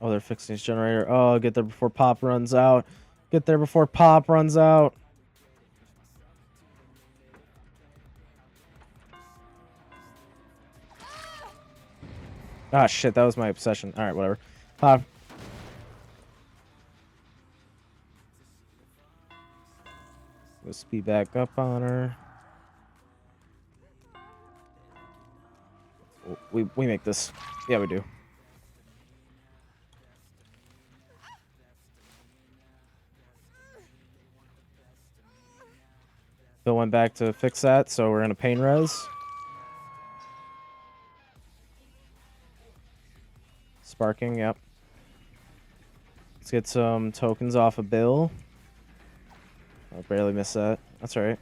Oh, they're fixing his generator. Oh, get there before Pop runs out. Get there before Pop runs out. Ah, shit, that was my obsession. Alright, whatever. Pop. Go speed back up on her. We make this. Yeah, we do. Bill went back to fix that, so we're gonna pain res. Sparking, yep. Let's get some tokens off of Bill. I barely missed that. That's alright.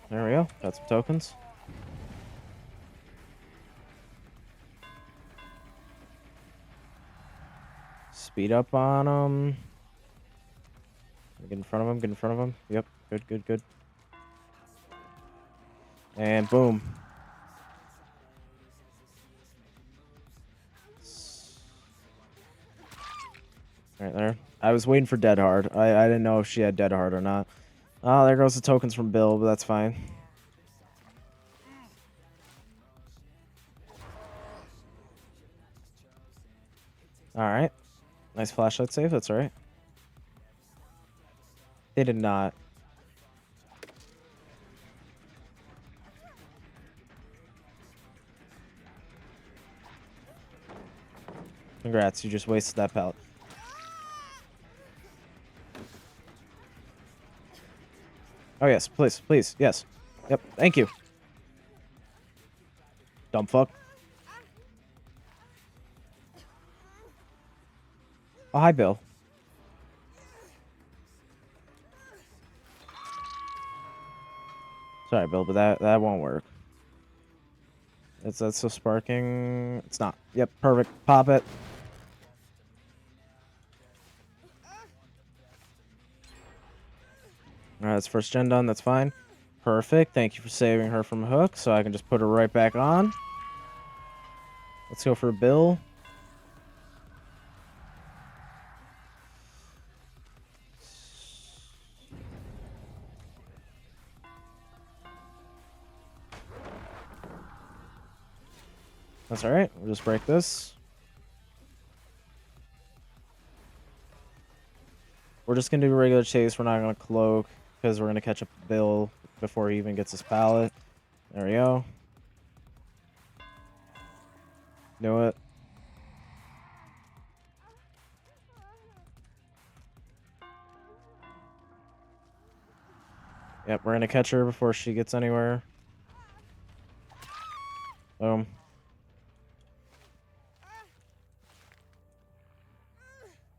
There we go. Got some tokens. Speed up on him. Get in front of him. Get in front of him. Yep. Good, good, good. And boom. Right there. I was waiting for Dead Hard. I didn't know if she had Dead Hard or not. Oh, there goes the tokens from Bill, but that's fine. Alright. Nice flashlight save. That's alright. They did not. Congrats, you just wasted that pallet. Oh, yes, please, please, yes. Yep, thank you. Dumb fuck. Oh, hi, Bill. Sorry, Bill, but that won't work. That's so sparking. It's not. Yep, perfect. Pop it. Alright, that's first gen done. That's fine. Perfect. Thank you for saving her from a hook, so I can just put her right back on. Let's go for Bill. That's alright. We'll just break this. We're just going to do a regular chase. We're not going to cloak because we're going to catch up Bill before he even gets his pallet. There we go. Know it. Yep, we're going to catch her before she gets anywhere. Boom.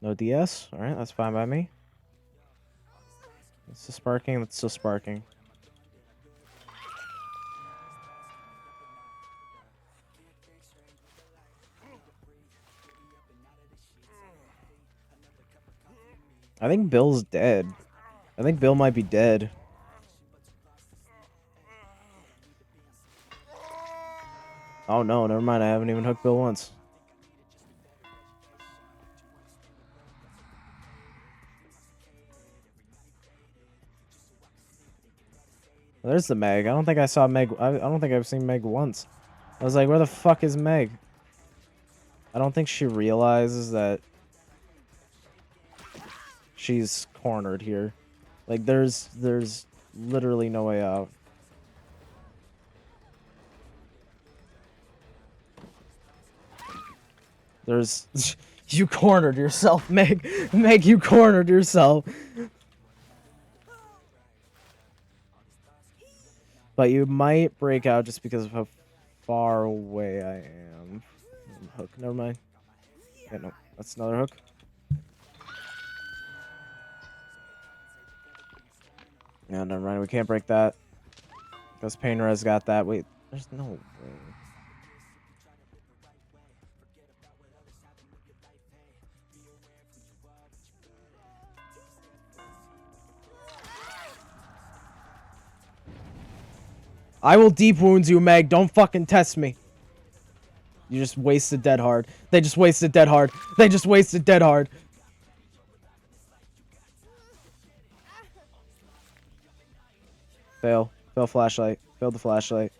No DS? Alright, that's fine by me. It's still sparking, it's still sparking. I think Bill's dead. I think Bill might be dead. Oh no, never mind, I haven't even hooked Bill once. There's the Meg. I don't think I saw Meg. I don't think I've seen Meg once. I was like, where the fuck is Meg? I don't think she realizes that she's cornered here. Like, there's literally no way out. There's... You cornered yourself, Meg. Meg, you cornered yourself. But you might break out just because of how far away I am. Hook, never mind. Yeah, no, that's another hook. Yeah, never mind, we can't break that. Because Pain Res got that. Wait, there's no way. I will deep wound you, Meg. Don't fucking test me. You just wasted dead hard. They just wasted dead hard. They just wasted dead hard. Fail. Fail flashlight. Failed the flashlight.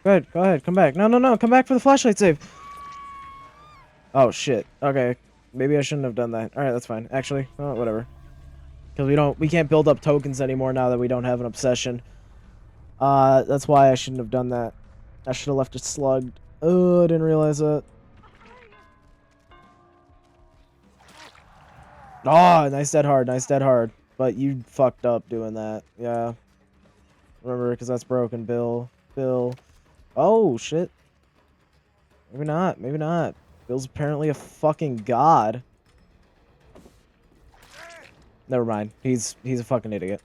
Go ahead. Go ahead. Come back. No, no, no. Come back for the flashlight save. Oh, shit. Okay. Maybe I shouldn't have done that. Alright, that's fine. Actually, oh, whatever. Because we can't build up tokens anymore now that we don't have an obsession. That's why I shouldn't have done that. I should have left it slugged. Oh, I didn't realize that. Oh, nice dead hard. Nice dead hard. But you fucked up doing that. Yeah. Remember, because that's broken, Bill. Bill. Oh, shit. Maybe not. Maybe not. Bill's apparently a fucking god. Never mind. He's a fucking idiot.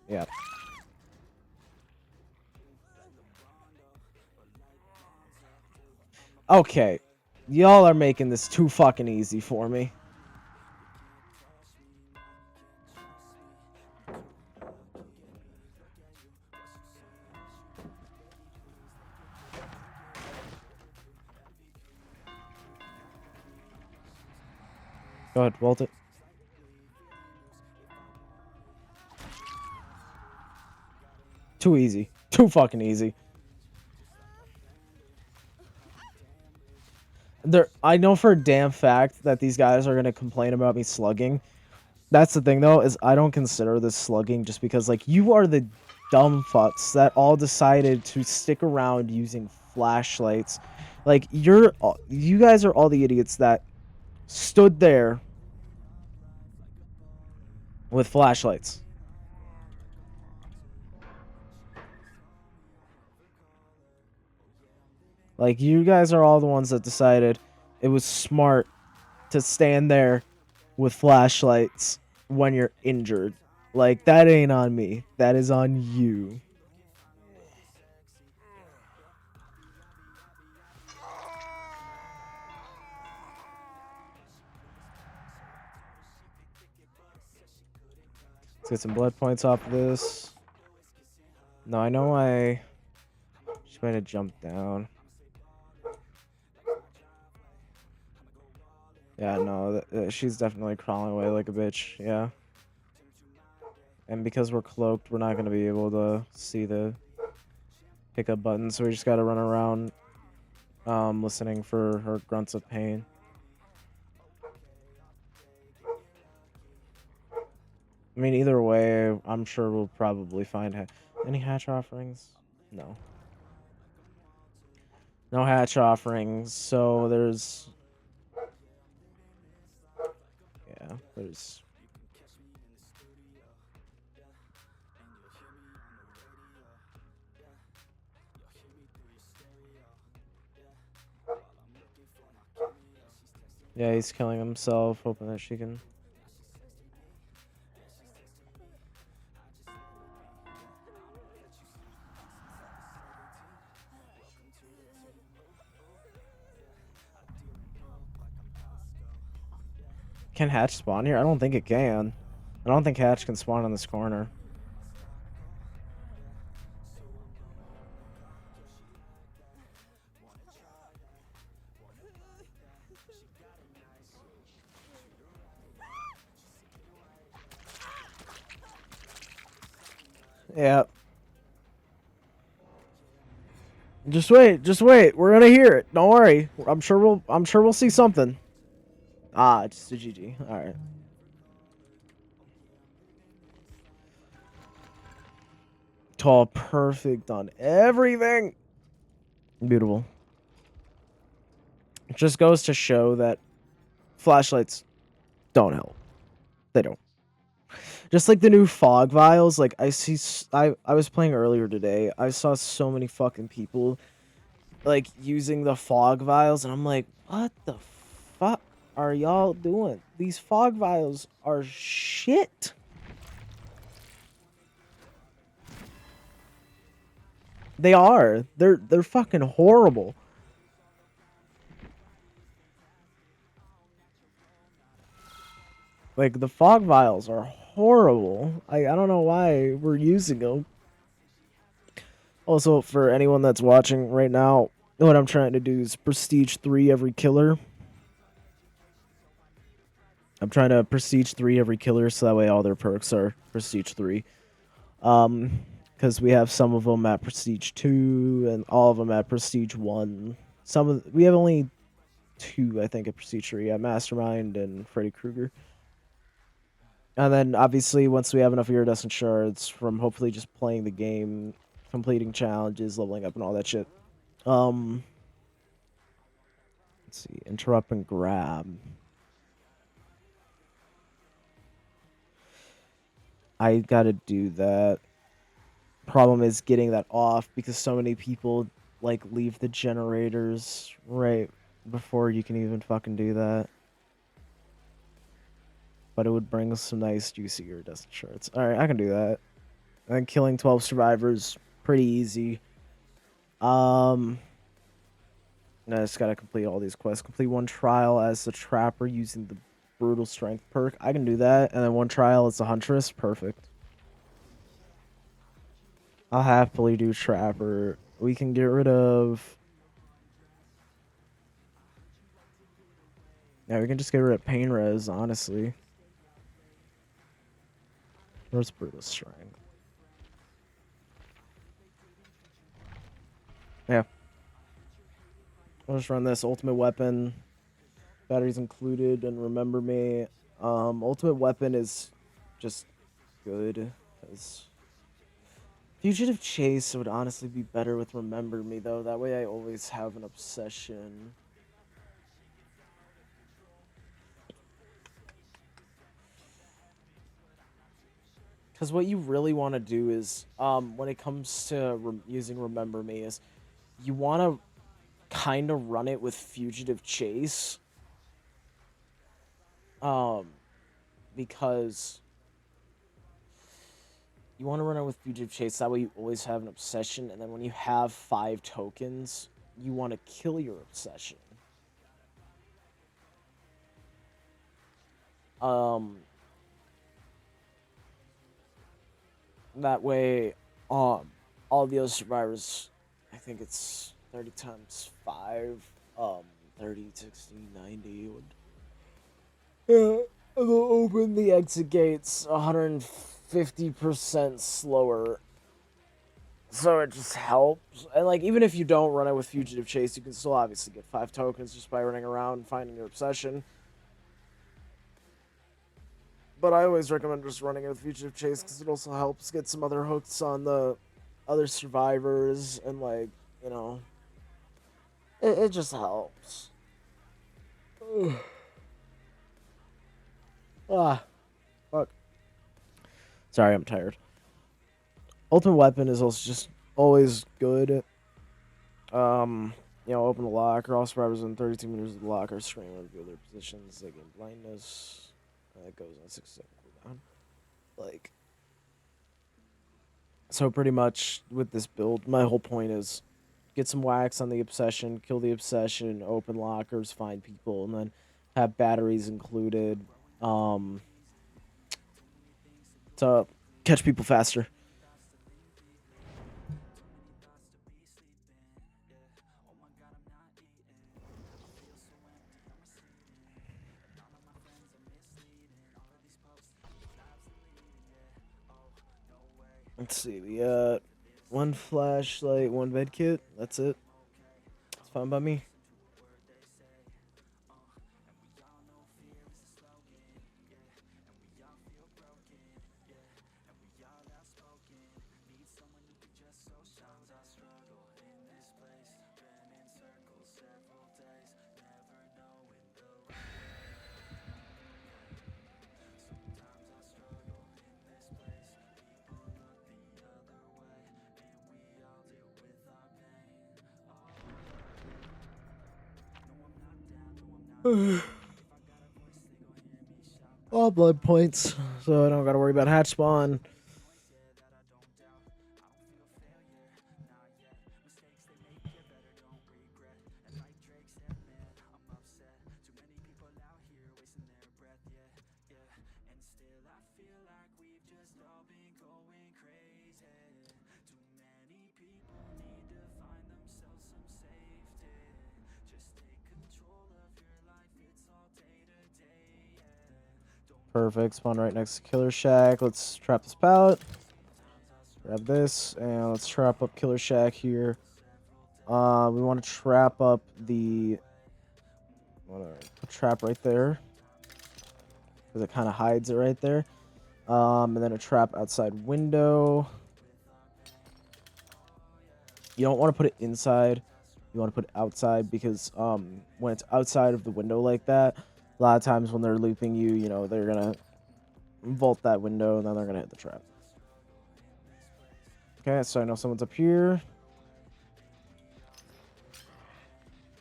Yeah. Okay. Y'all are making this too fucking easy for me. Go ahead, vault it. Too easy. Too fucking easy. I know for a damn fact that these guys are going to complain about me slugging. That's the thing, though, is I don't consider this slugging just because, like, you are the dumb fucks that all decided to stick around using flashlights. Like, you guys are all the idiots that stood there with flashlights. Like, you guys are all the ones that decided it was smart to stand there with flashlights when you're injured. Like, that ain't on me. That is on you. Let's get some blood points off of this. No, I know she might have jumped down. Yeah, no, she's definitely crawling away like a bitch, yeah. And because we're cloaked, we're not going to be able to see the pickup button, so we just got to run around listening for her grunts of pain. I mean, either way, I'm sure we'll probably find any hatch offerings? No. No hatch offerings, so there's... Yeah, there's... Yeah, he's killing himself, hoping that she can... Can hatch spawn here? I don't think it can. I don't think hatch can spawn in this corner. Yeah. Just wait. We're gonna hear it. Don't worry. I'm sure we'll see something. Ah, it's a GG. All right. Tall, perfect on everything. Beautiful. It just goes to show that flashlights don't help. They don't. Just like the new fog vials, like I was playing earlier today. I saw so many fucking people like using the fog vials, and I'm like, what the fuck are y'all doing? These fog vials are shit. They are. They're fucking horrible. Like the fog vials are horrible. I don't know why we're using them. Also, for anyone that's watching right now, what I'm trying to do is prestige 3 every killer. I'm trying to prestige 3 every killer so that way all their perks are prestige 3. Because we have some of them at prestige 2 and all of them at prestige 1. We have only 2, I think, at prestige 3. Yeah, Mastermind and Freddy Krueger. And then obviously once we have enough iridescent shards from hopefully just playing the game, completing challenges, leveling up and all that shit. Let's see, interrupt and grab. I gotta do that. Problem is getting that off because so many people like leave the generators right before you can even fucking do that. But it would bring us some nice juicy iridescent shards. Alright, I can do that. And killing 12 survivors, pretty easy. I just gotta complete all these quests. Complete 1 trial as the trapper using the brutal strength perk. I can do that. And then 1 trial as the huntress. Perfect. I'll happily do trapper. We can get rid of... Yeah, we can just get rid of pain res, honestly. Where's brutal strength? Yeah. I'll just run this ultimate weapon. Batteries included and remember me. Ultimate weapon is just good. Because fugitive chase would honestly be better with remember me though. That way I always have an obsession. Because what you really want to do is, when it comes to using remember me, is you want to kind of run it with fugitive chase. Because you want to run it with fugitive chase, that way you always have an obsession, and then when you have 5 tokens, you want to kill your obsession. That way, all the other survivors, I think it's 30 times 5, 30, 60, 90 would... Yeah, they'll open the exit gates 150% slower. So it just helps. And like, even if you don't run it with fugitive chase, you can still obviously get 5 tokens just by running around and finding your obsession. But I always recommend just running it with fugitive chase because it also helps get some other hooks on the other survivors and like, you know, it just helps. Fuck. Sorry, I'm tired. Ultimate weapon is also just always good. You know, open the locker. All survivors in 32 meters of the locker screen will reveal their positions. They gain blindness. That goes on 6-second cooldown. Like, so pretty much with this build, my whole point is get some wax on the obsession, kill the obsession, open lockers, find people, and then have batteries included. To catch people faster. Let's see, we got 1 flashlight, 1 med kit. That's it. It's fine by me. All blood points, so I don't gotta worry about hatch spawn. Perfect. Spawn right next to Killer Shack. Let's trap this pallet. Grab this, and let's trap up Killer Shack here. We want to trap up the... put trap right there. Because it kind of hides it right there. And then a trap outside window. You don't want to put it inside. You want to put it outside because when it's outside of the window like that, a lot of times when they're looping you, you know, they're going to vault that window and then they're going to hit the trap. Okay, so I know someone's up here.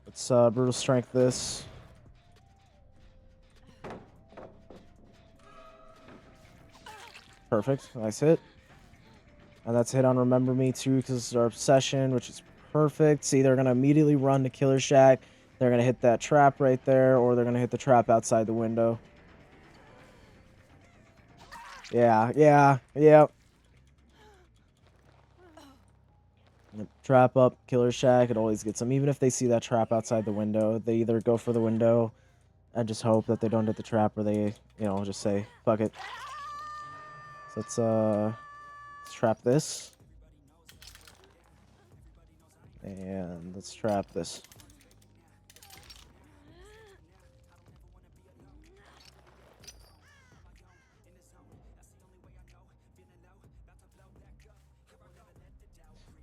Let's brutal strength this. Perfect. Nice hit. And that's a hit on Remember Me too, because it's our obsession, which is perfect. See, they're going to immediately run to Killer Shack. They're going to hit that trap right there, or they're going to hit the trap outside the window. Yeah. Yep. Trap up, Killer Shack. It always gets them. Even if they see that trap outside the window, they either go for the window and just hope that they don't hit the trap, or they, you know, just say, fuck it. So let's trap this. And let's trap this.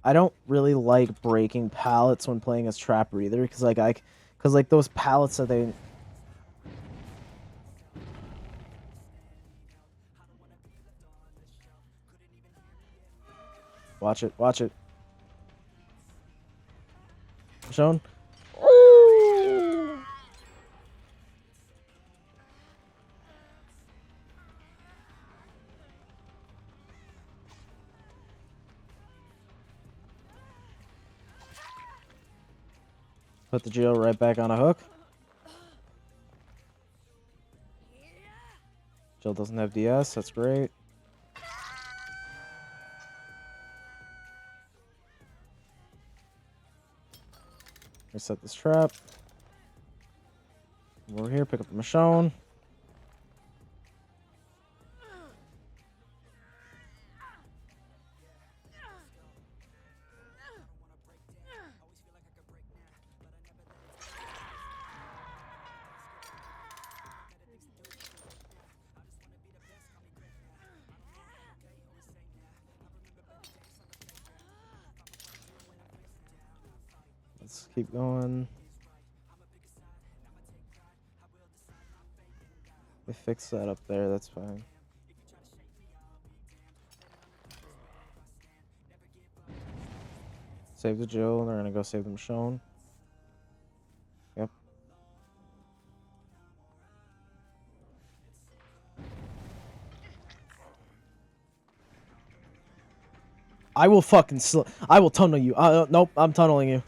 I don't really like breaking pallets when playing as Trapper either, because like those pallets that they... Watch it, watch it. Shown? Put the Jill right back on a hook. Jill doesn't have DS, that's great. Reset this trap. Over here, pick up the Michonne. Let's keep going. They fixed that up there, that's fine. Save the Jill, they're gonna go save the Michonne. Yep. I will fucking I will tunnel you. Nope, I'm tunneling you.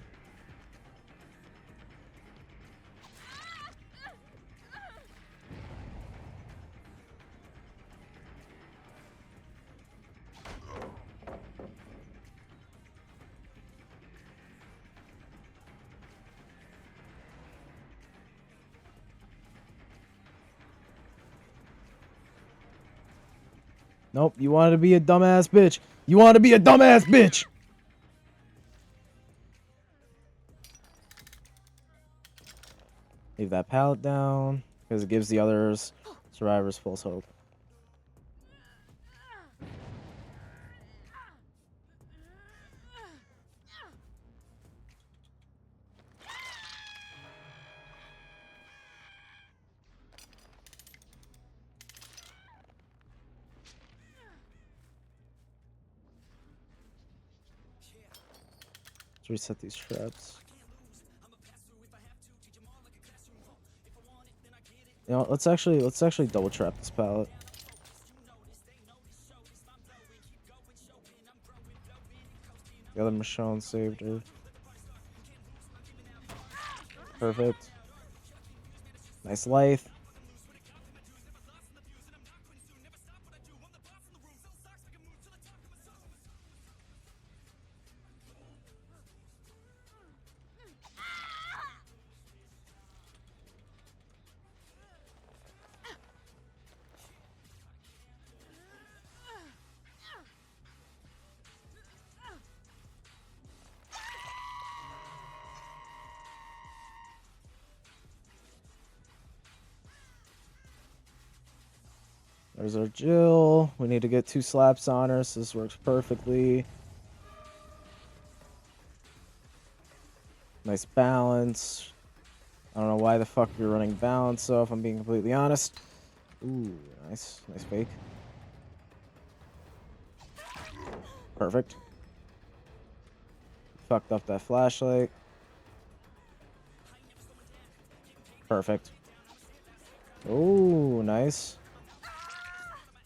Nope, you wanted to be a dumbass bitch. You want to be a dumbass bitch. Leave that pallet down because it gives the others survivors false hope. Let's reset these traps. You know, let's actually double trap this pallet. The other Michonne saved her. Perfect. Nice life. There's our Jill. We need to get 2 slaps on her, so this works perfectly. Nice balance. I don't know why the fuck you're running balance, so if I'm being completely honest. Ooh, nice. Nice fake. Perfect. Fucked up that flashlight. Perfect. Ooh, nice.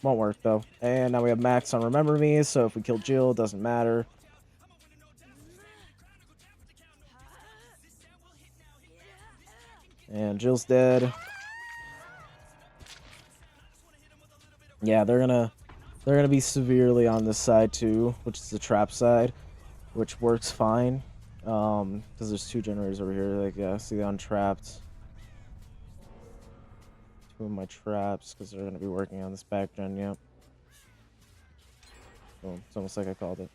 Won't work, though. And now we have Max on Remember Me, so if we kill Jill, it doesn't matter. And Jill's dead. Yeah, they're gonna be severely on this side too, which is the trap side, which works fine. Because there's 2 generators over here. Like, yeah, see the untrapped. 2 of my traps, because they're gonna be working on this back gen. Yep. Boom. It's almost like I called it.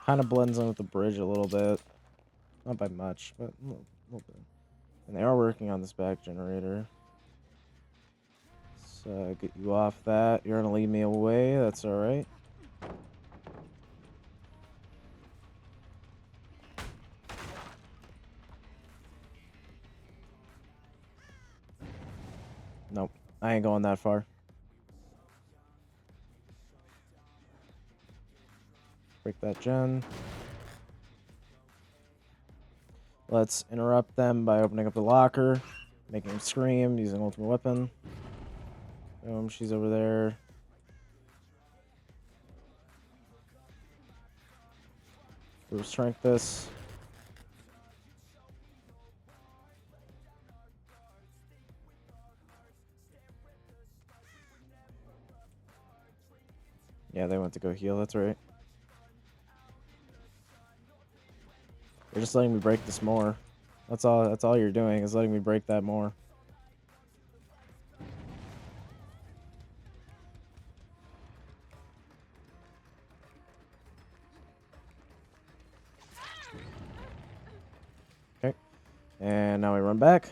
Kind of blends in with the bridge a little bit. Not by much, but a little bit. And they are working on this back generator. So get you off that. You're gonna lead me away. That's alright. Nope. I ain't going that far. Break that gen. Let's interrupt them by opening up the locker, making them scream, using ultimate weapon. Boom, she's over there. We'll strength this. Yeah, they went to go heal, that's right. You're just letting me break this more. That's all you're doing, is letting me break that more. Okay. And now we run back.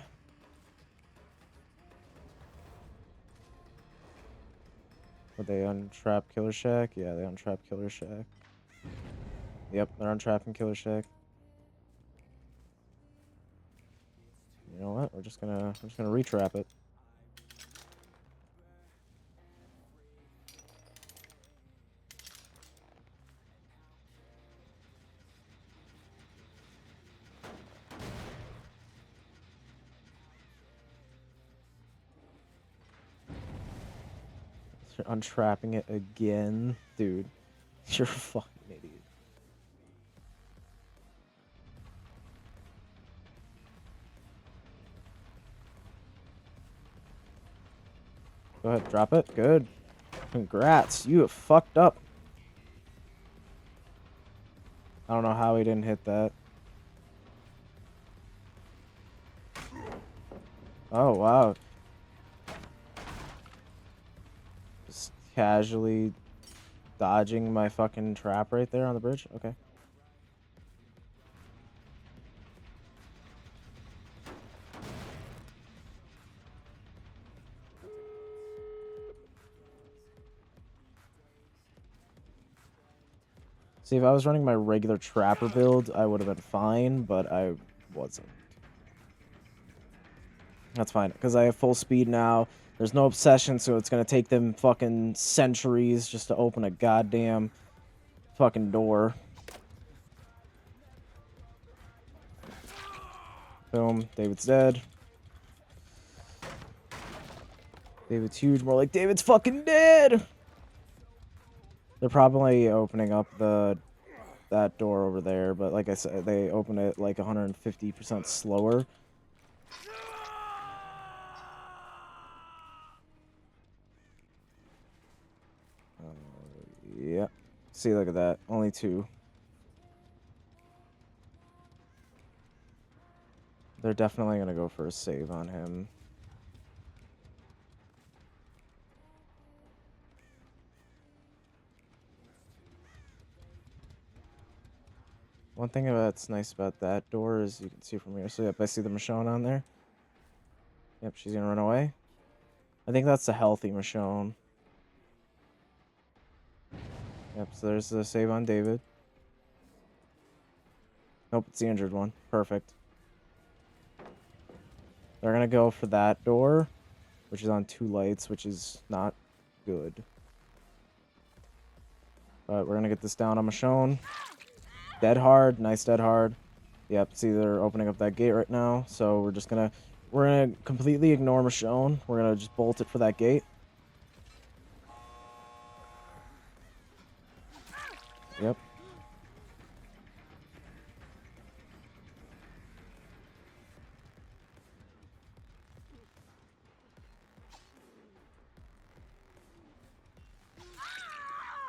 Would they untrap Killer Shack? Yeah, they untrap Killer Shack. Yep, they're untrapping Killer Shack. You know what? We're just gonna retrap it. You're untrapping it again, dude. You're a fucking idiot. Go ahead, drop it. Good. Congrats. You have fucked up. I don't know how he didn't hit that. Oh, wow. Just casually dodging my fucking trap right there on the bridge? Okay. See, if I was running my regular trapper build, I would have been fine, but I wasn't. That's fine, because I have full speed now. There's no obsession, so it's going to take them fucking centuries just to open a goddamn fucking door. Boom. David's dead. David's huge. More like David's fucking dead! They're probably opening up the that door over there, but like I said, they open it like 150% slower. Yeah. See, look at that. Only 2. They're definitely going to go for a save on him. One thing that's nice about that door is you can see from here. So, yep, I see the Michonne on there. Yep, she's going to run away. I think that's a healthy Michonne. Yep, so there's the save on David. Nope, it's the injured one. Perfect. They're going to go for that door, which is on 2 lights, which is not good. But we're going to get this down on Michonne. Dead hard. Nice dead hard. Yep, see, they're opening up that gate right now. So we're going to completely ignore Michonne. We're going to just bolt it for that gate. Yep.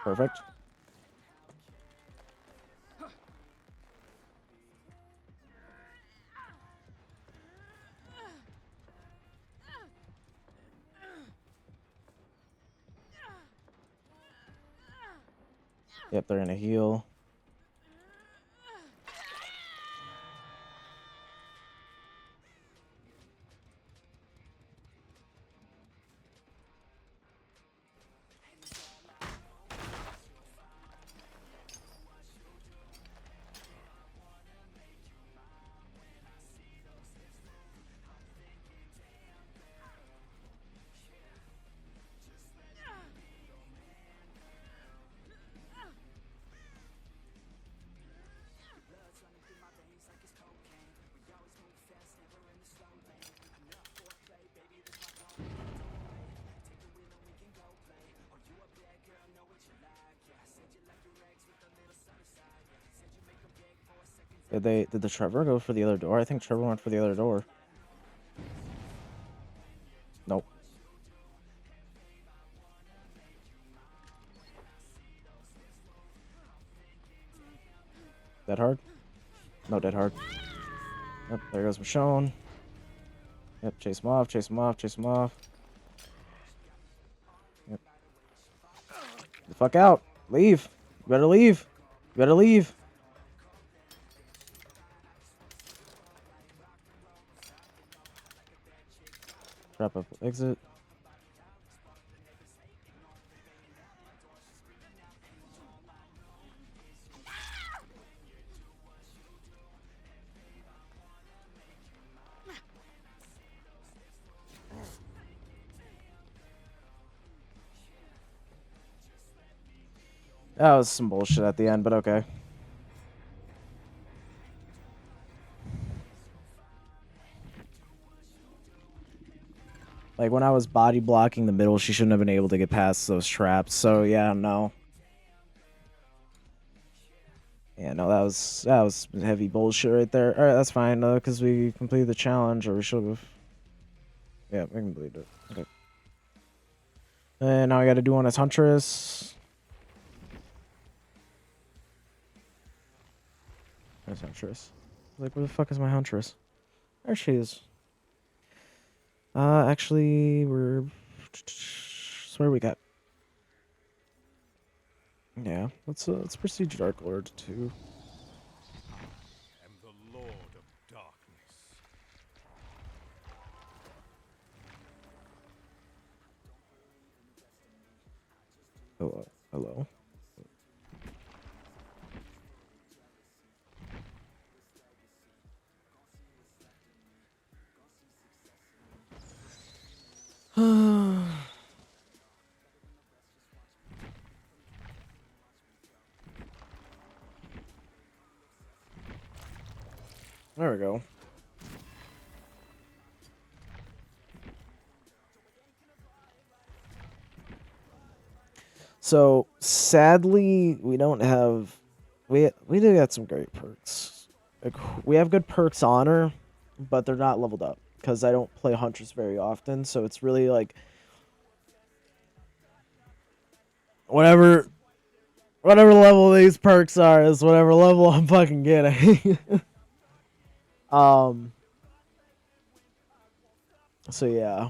Perfect. Yep, they're gonna heal. Did the Trevor go for the other door? I think Trevor went for the other door. Nope. Dead hard? No, dead hard. Yep, there goes Michonne. Yep, chase him off, chase him off, chase him off. Yep. Get the fuck out. Leave. You better leave. You better leave. Wrap up exit. That was some bullshit at the end, but okay. Like, when I was body blocking the middle, she shouldn't have been able to get past those traps. So, yeah, no. Yeah, no, that was heavy bullshit right there. Alright, that's fine, because we completed the challenge, or we should have. Yeah, we completed it. Okay. And now I gotta do one as Huntress. Where's Huntress? Like, where the fuck is my Huntress? There she is. Actually, we're... So where we got? Yeah, let's proceed to Dark Lord 2. I am the Lord of Darkness. Hello. Hello. There we go. So, sadly, we don't have we do get some great perks. Like, we have good perks on her, but they're not leveled up because I don't play Huntress very often. So it's really like whatever level these perks are is whatever level I'm fucking getting. um. So yeah.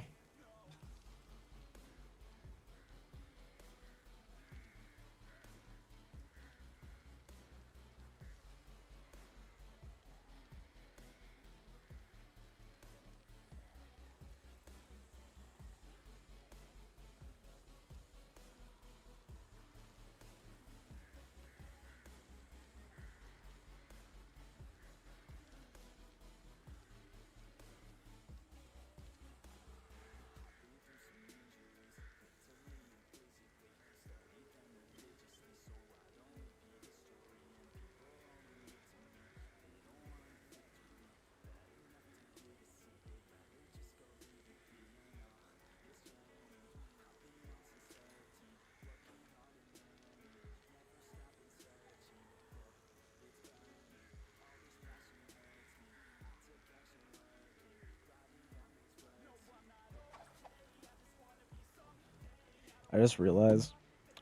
I just realized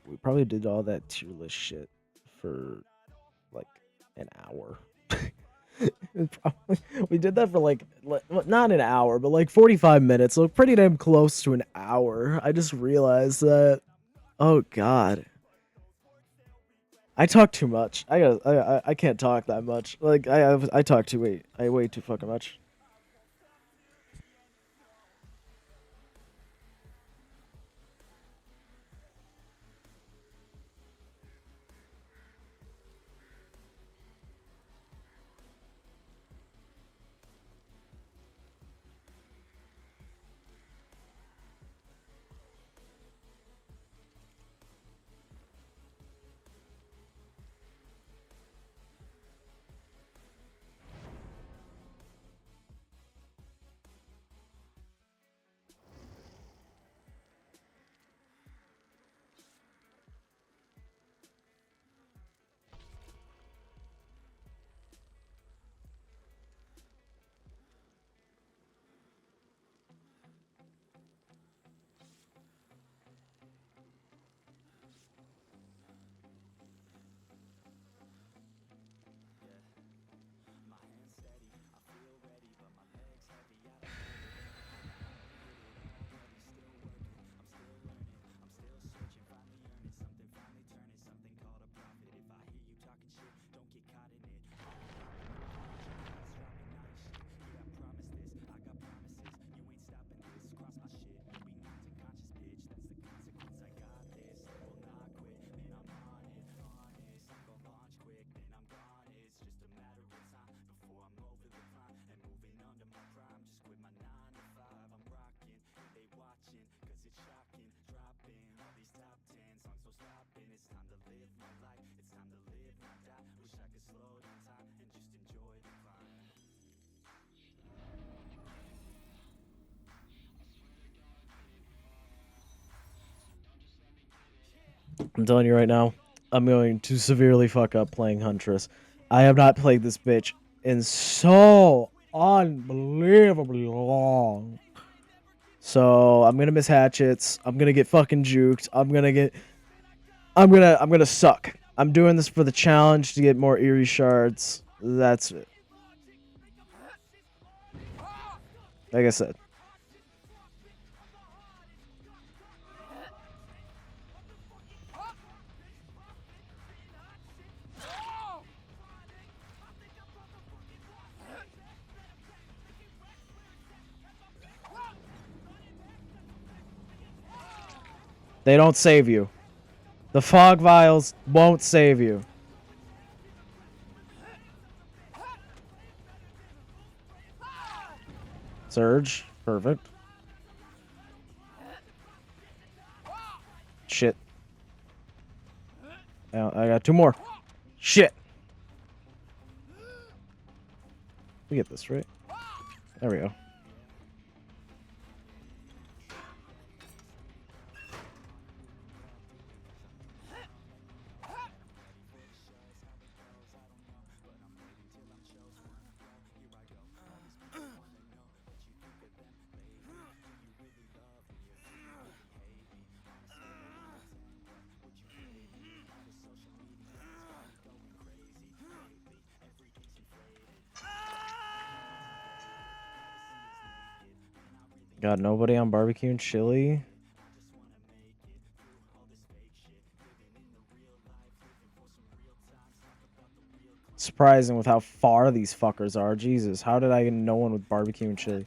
we probably did all that tier list shit for like an hour. We did that for not an hour, but like 45 minutes. So pretty damn close to an hour. I just realized that. Oh god, I talk too much. I can't talk that much. Like I talk too way too fucking much. I'm telling you right now, I'm going to severely fuck up playing Huntress. I have not played this bitch in so unbelievably long. So I'm gonna miss hatchets. I'm gonna get fucking juked. I'm gonna suck. I'm doing this for the challenge to get more eerie shards. That's it. Like I said. They don't save you. The fog vials won't save you. Surge. Perfect. Shit. I got two more. Shit. We get this, right? There we go. Got nobody on barbecue and chili. Surprising with how far these fuckers are. Jesus, how did I get no one with barbecue and chili?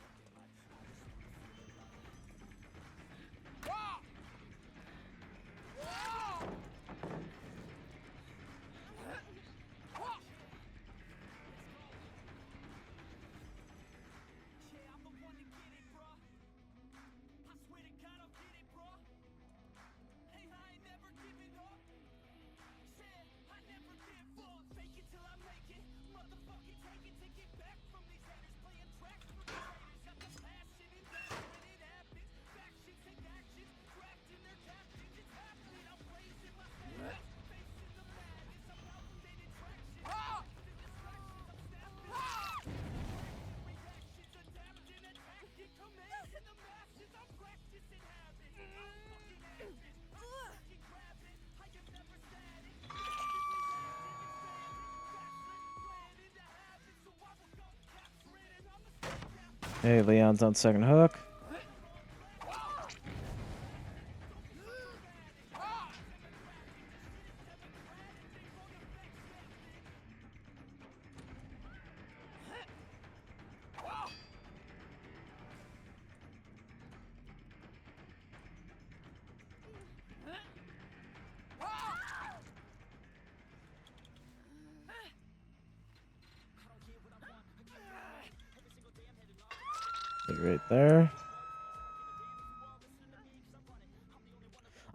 Hey, Leon's on second hook. Right there.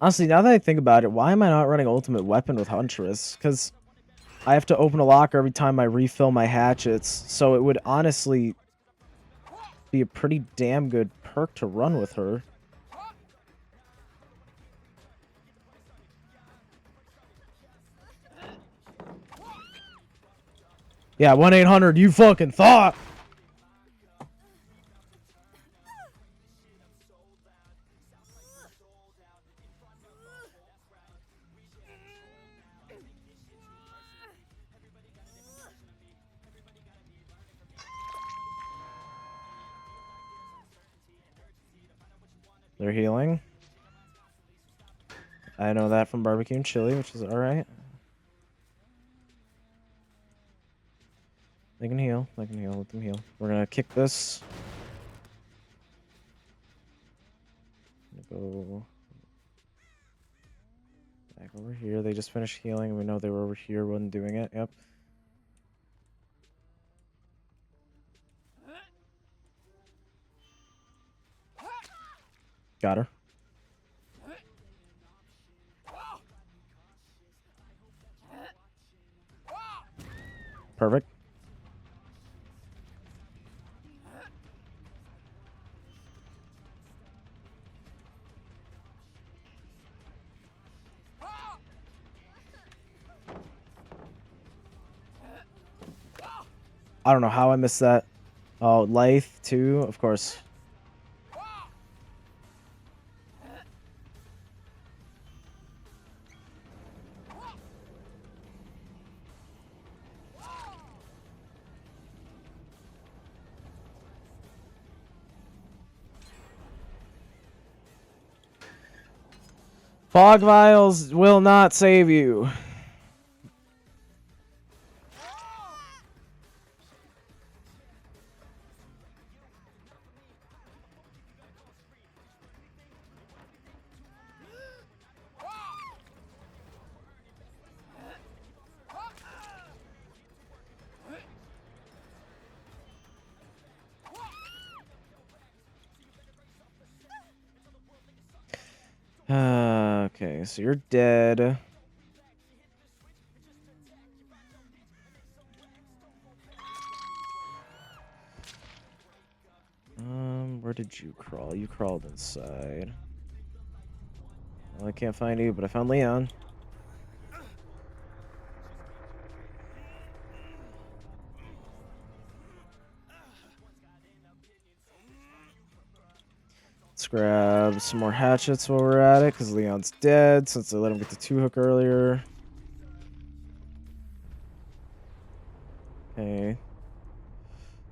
Honestly, now that I think about it, why am I not running ultimate weapon with Huntress? Because I have to open a locker every time I refill my hatchets, so it would honestly be a pretty damn good perk to run with her. Yeah, 1-800, you fucking thought! They're healing. I know that from barbecue and chili, which is alright. They can heal. They can heal. Let them heal. We're gonna kick this. Go back over here. They just finished healing. We know they were over here when doing it. Yep. Got her. Perfect. I don't know how I missed that. Oh, Lithe too, of course. Fog vials will not save you. Okay, so you're dead. Where did you crawl? You crawled inside. Well, I can't find you, but I found Leon. Let's grab some more hatchets while we're at it, because Leon's dead, since I let him get the 2-hook earlier. Okay.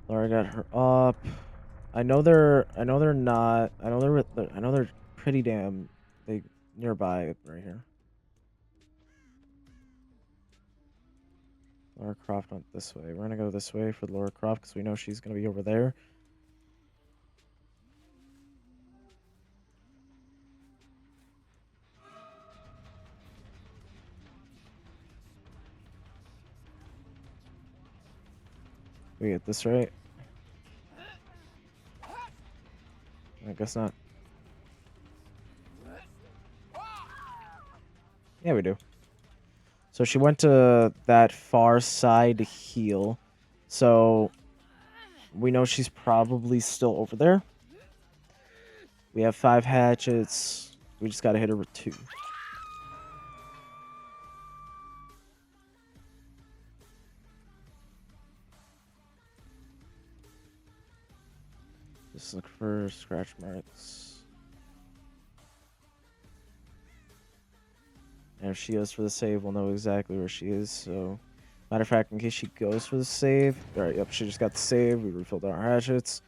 Laura got her up. I know they're not. I know they're pretty damn they nearby right here. Laura Croft went this way. We're gonna go this way for Laura Croft because we know she's gonna be over there. We get this right? I guess not. Yeah, we do. So she went to that far side to heal. So we know she's probably still over there. We have 5 hatchets. We just gotta hit her with 2. Just look for scratch marks. And if she goes for the save, we'll know exactly where she is. So, matter of fact, in case she goes for the save. Alright, yep, she just got the save. We refilled our hatchets.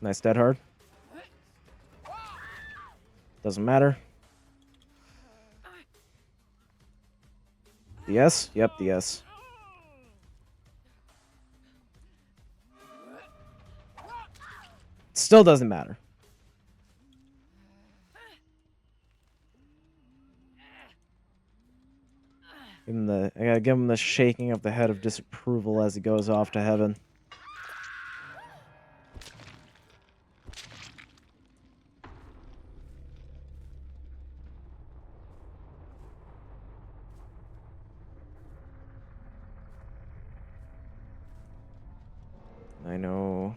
Nice dead hard. Doesn't matter. The S? Yep, the S. Still doesn't matter. I gotta give him the shaking of the head of disapproval as he goes off to heaven. I know.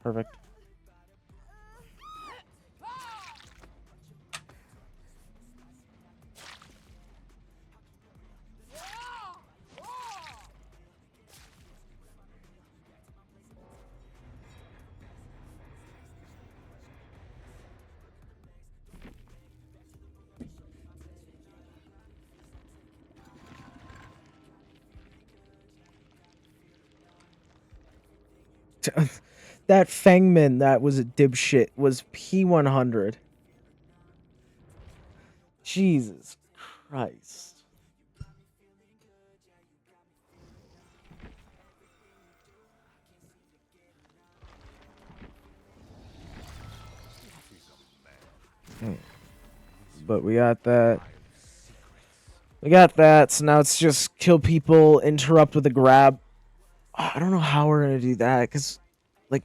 Perfect. That Fangman that was a dipshit was P100. Jesus Christ. But we got that. We got that, so now it's just kill people, interrupt with a grab. I don't know how we're gonna do that, because, like,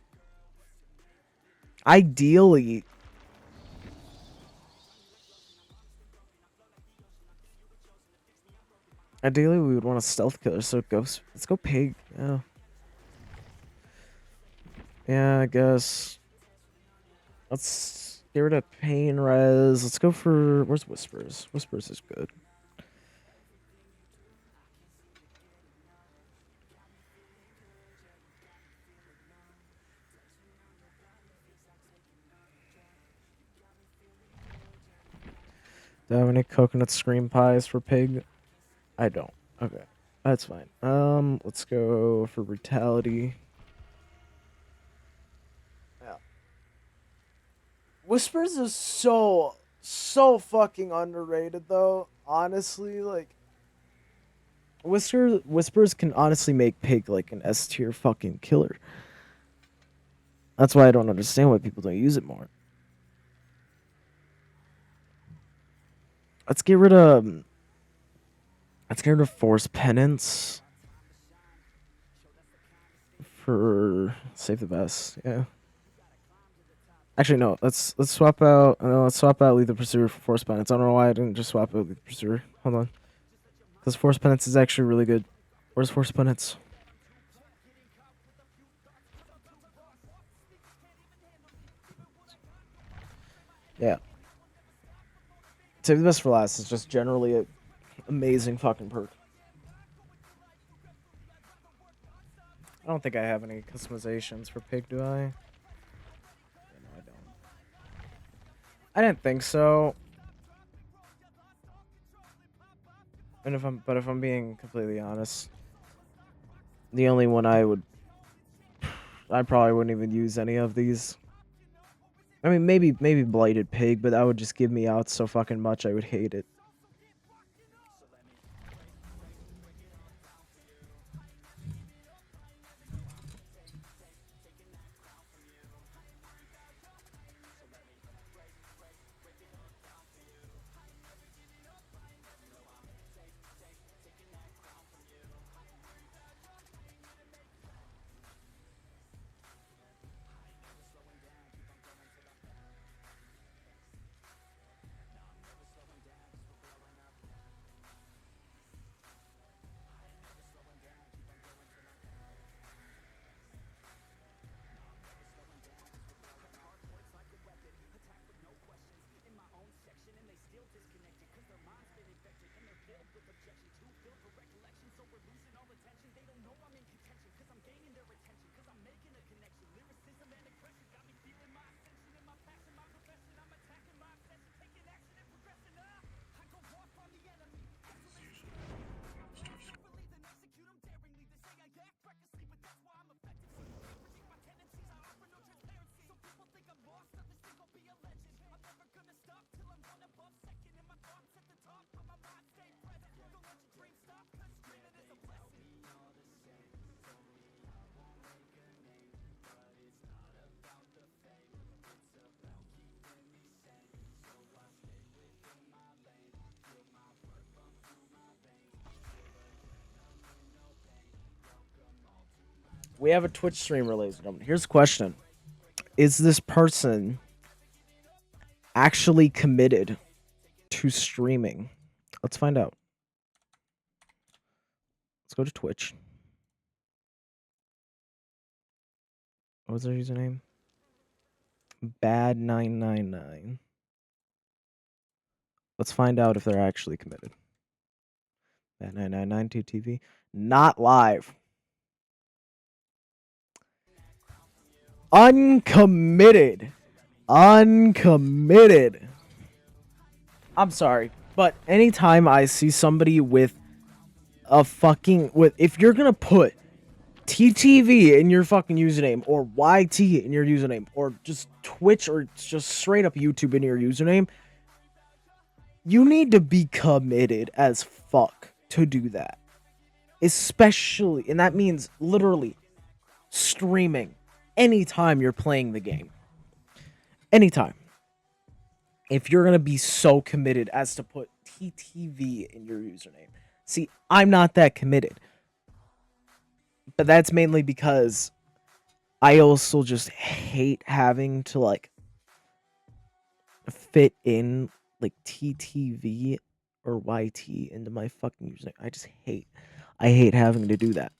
ideally... Ideally, we would want a stealth killer, so let's go pig. Yeah. Yeah, I guess. Let's get rid of pain res. Let's go for... Where's Whispers? Whispers is good. Do I have any coconut scream pies for pig? I don't. Okay. That's fine. Let's go for brutality. Yeah. Whispers is so fucking underrated though. Honestly, like Whispers can honestly make pig like an S tier fucking killer. That's why I don't understand why people don't use it more. Let's get rid of Force Penance for save the best. Yeah. Actually, no. Let's swap out. Let's swap out Lethal Pursuer for Force Penance. I don't know why I didn't just swap out Lethal Pursuer. Hold on, because Force Penance is actually really good. Where's Force Penance? Yeah. Save the best for last is just generally an amazing fucking perk. I don't think I have any customizations for pig, do I? Yeah, no, I don't. I didn't think so. And if I'm being completely honest, the only one I probably wouldn't even use any of these. I mean, maybe blighted pig, but that would just give me out so fucking much I would hate it. We have a Twitch streamer, ladies and gentlemen. Here's a question. Is this person actually committed to streaming? Let's find out. Let's go to Twitch. What was their username? Bad999. Let's find out if they're actually committed. Bad999 2TV. Not live. Uncommitted. Uncommitted. I'm sorry, but anytime I see somebody with a fucking if you're gonna put TTV in your fucking username or YT in your username or just Twitch or just straight up YouTube in your username, you need to be committed as fuck to do that. Especially, and that means literally streaming anytime you're playing the game. Anytime. If you're going to be so committed as to put TTV in your username. See, I'm not that committed. But that's mainly because I also just hate having to, like, fit in, like, TTV or YT into my fucking username. I hate having to do that.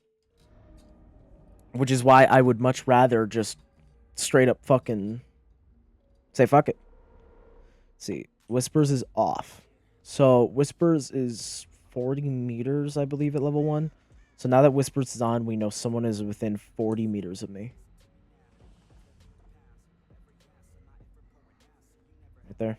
Which is why I would much rather just straight up fucking say fuck it. See, Whispers is off. So Whispers is 40 meters, I believe, at level 1. So now that Whispers is on, we know someone is within 40 meters of me. Right there.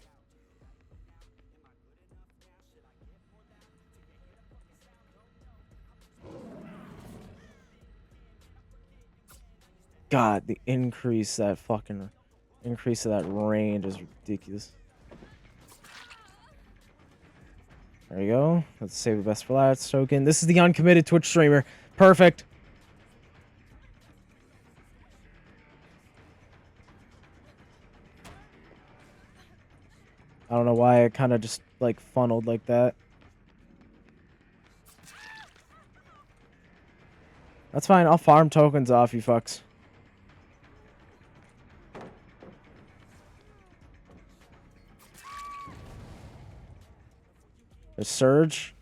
God, the increase of that range is ridiculous. There you go. Let's save the best for last token. This is the uncommitted Twitch streamer. Perfect. I don't know why I kind of just like funneled like that. That's fine. I'll farm tokens off you fucks. There's Surge.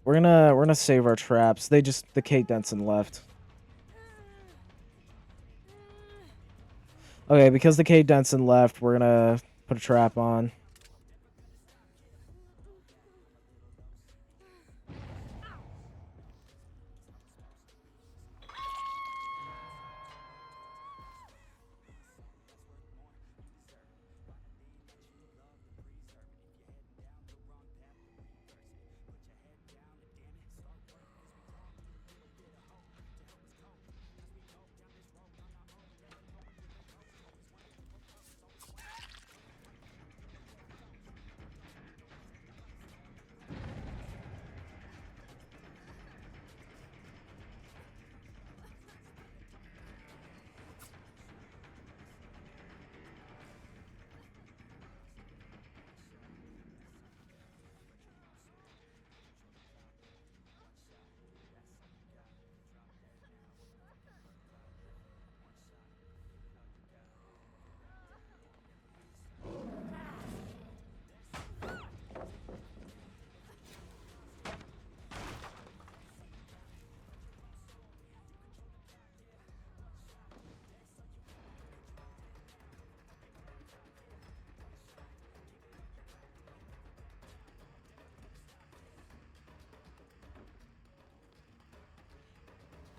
We're gonna save our traps. The Kate Denson left. Okay, because the Kate Denson left, we're gonna put a trap on.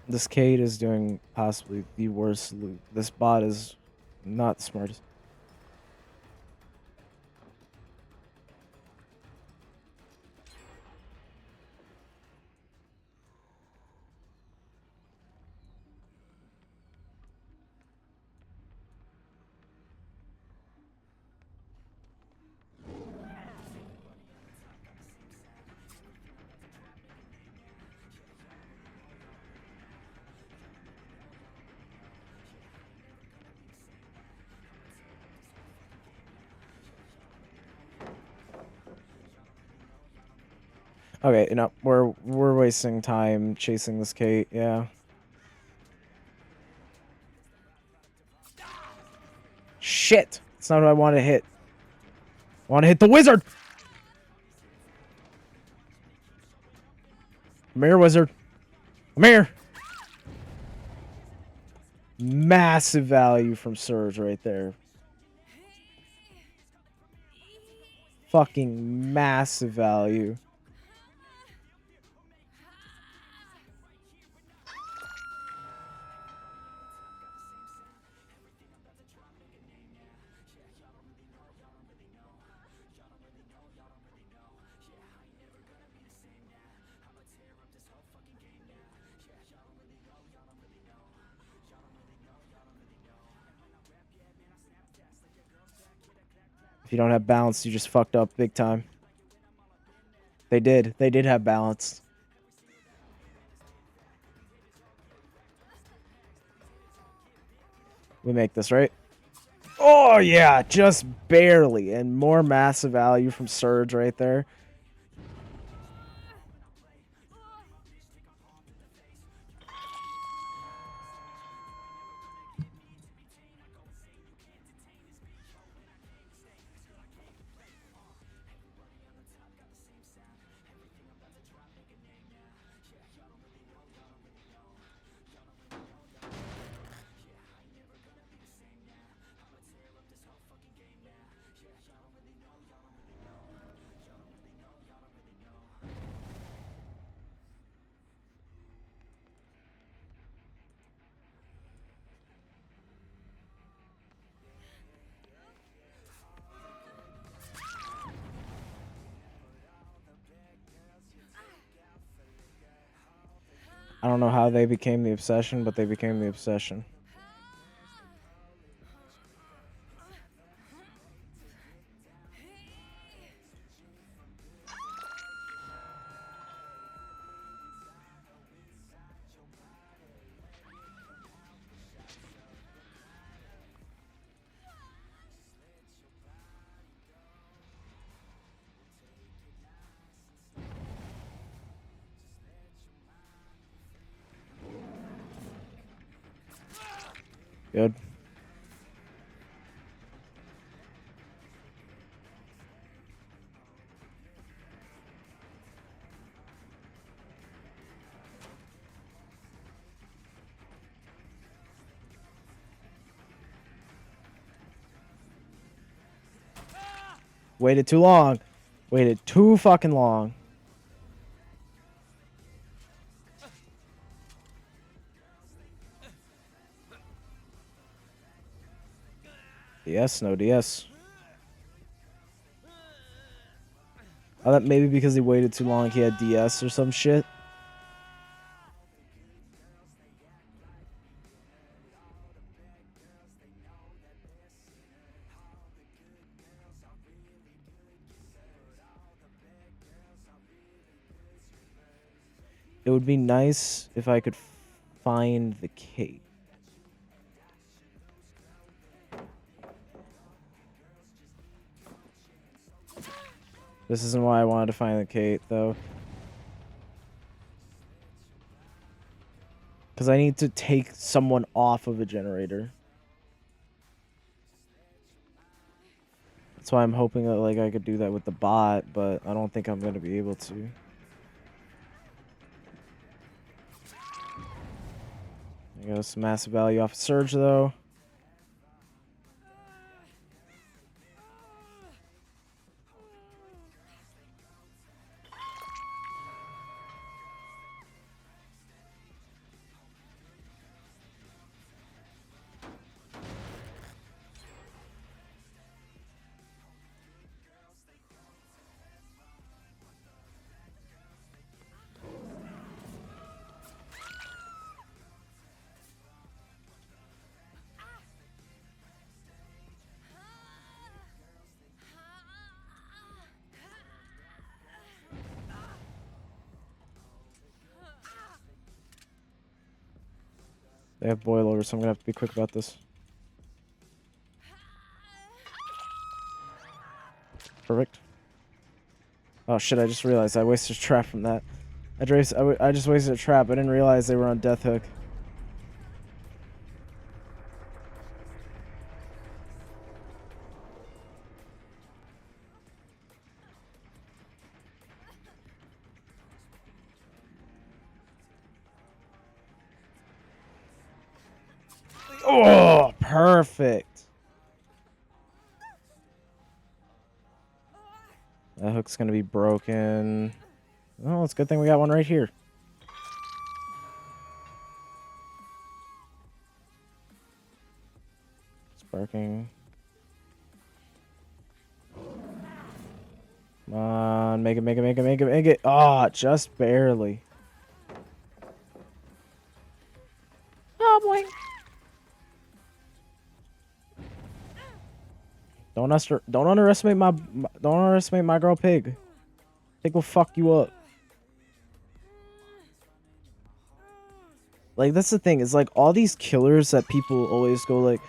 This Kate is doing possibly the worst loot. This bot is not the smartest. Okay, no, we're wasting time chasing this Kate. Yeah. Shit! That's not what I want to hit. I want to hit the wizard. Come here, wizard. Come here. Massive value from Surge right there. Fucking massive value. If you don't have balance, you just fucked up big time. They did. They did have balance. We make this, right? Oh, yeah. Just barely. And more massive value from Surge right there. I don't know how they became the obsession, but they became the obsession. Good. Waited too long. Waited too fucking long. DS, no DS. I thought maybe because he waited too long he had DS or some shit. It would be nice if I could find the Kate. This isn't why I wanted to find the Kate, though. Because I need to take someone off of a generator. That's why I'm hoping that like I could do that with the bot, but I don't think I'm going to be able to. I got some massive value off of Surge, though. They have boil over, so I'm gonna have to be quick about this. Perfect. Oh shit, I just realized I wasted a trap from that. I just wasted a trap. I didn't realize they were on death hook. Oh, perfect. That hook's gonna be broken. Oh, it's a good thing we got one right here. Sparking. Come on, make it, make it, make it, make it, make it. Oh, just barely. Oh boy. Don't underestimate my girl Pig. Pig will fuck you up. Like, that's the thing, is like all these killers that people always go like,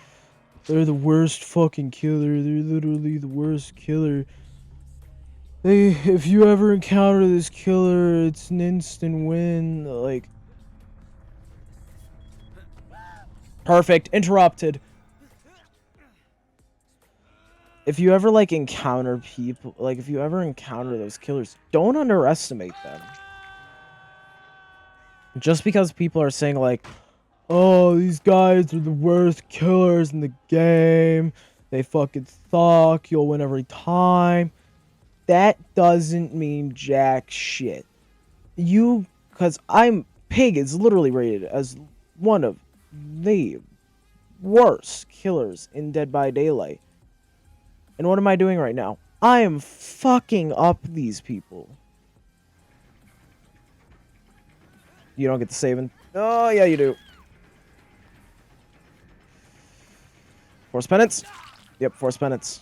they're the worst fucking killer, they're literally the worst killer. If you ever encounter this killer, it's an instant win. Like, perfect, interrupted. If you ever like encounter people, like if you ever encounter those killers, don't underestimate them. Just because people are saying like, oh, these guys are the worst killers in the game, they fucking suck, you'll win every time. That doesn't mean jack shit. Because Pig is literally rated as one of the worst killers in Dead by Daylight. And what am I doing right now? I am fucking up these people. You don't get the saving. Oh, yeah, you do. Force penance? Yep, force penance.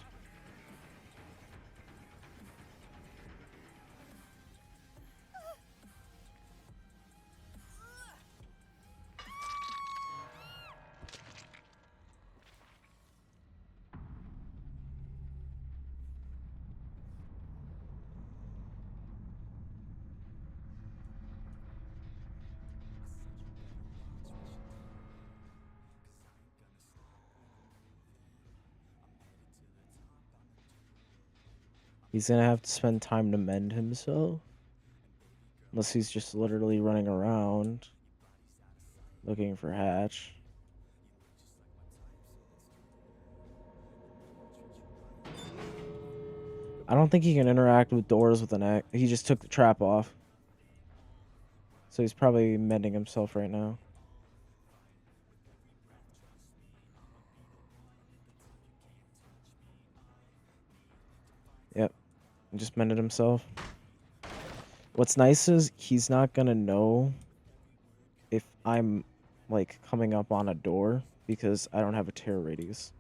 He's gonna have to spend time to mend himself. Unless he's just literally running around looking for Hatch. I don't think he can interact with doors with an axe. He just took the trap off. So he's probably mending himself right now. Yep. He just mended himself. What's nice is he's not gonna know if I'm like coming up on a door because I don't have a terror radius.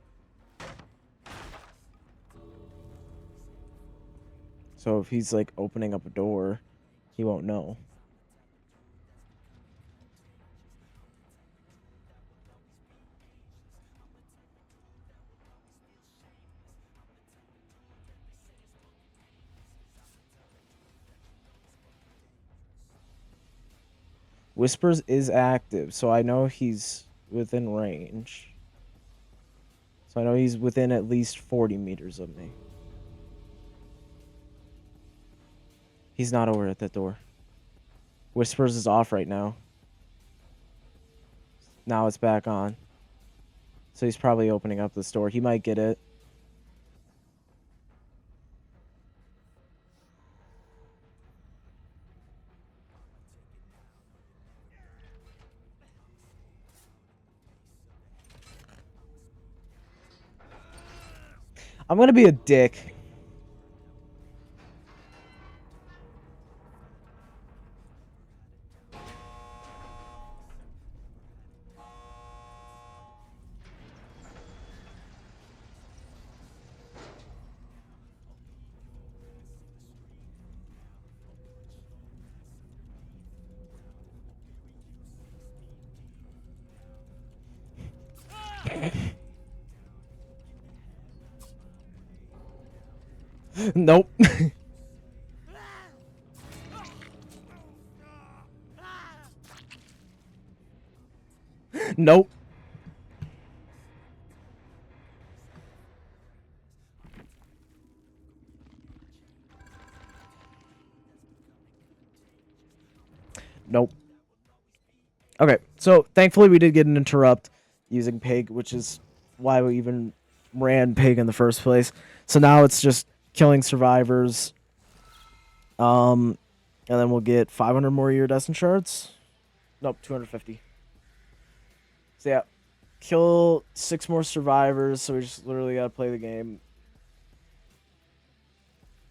So if he's like opening up a door, he won't know. Whispers is active, so I know he's within range. So I know he's within at least 40 meters of me. He's not over at that door. Whispers is off right now. Now it's back on. So he's probably opening up this door. He might get it. I'm gonna be a dick. Nope. Nope. Nope. Okay, so thankfully we did get an interrupt using pig, which is why we even ran pig in the first place. So now it's just killing survivors. And then we'll get 500 more iridescent shards. Nope, 250. So yeah, kill 6 more survivors. So we just literally gotta play the game.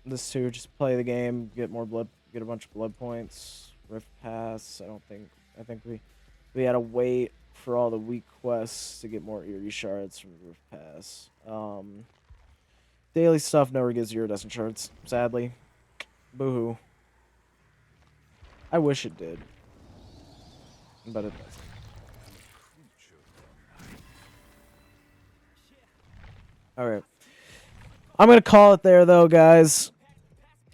This too, just play the game, get more blood, get a bunch of blood points. Rift pass. I think we had to wait for all the weak quests to get more Eerie shards from the Rift Pass. Daily stuff never gives iridescent shards, sadly. Boo-hoo. I wish it did. But it doesn't. Alright. I'm gonna call it there though, guys.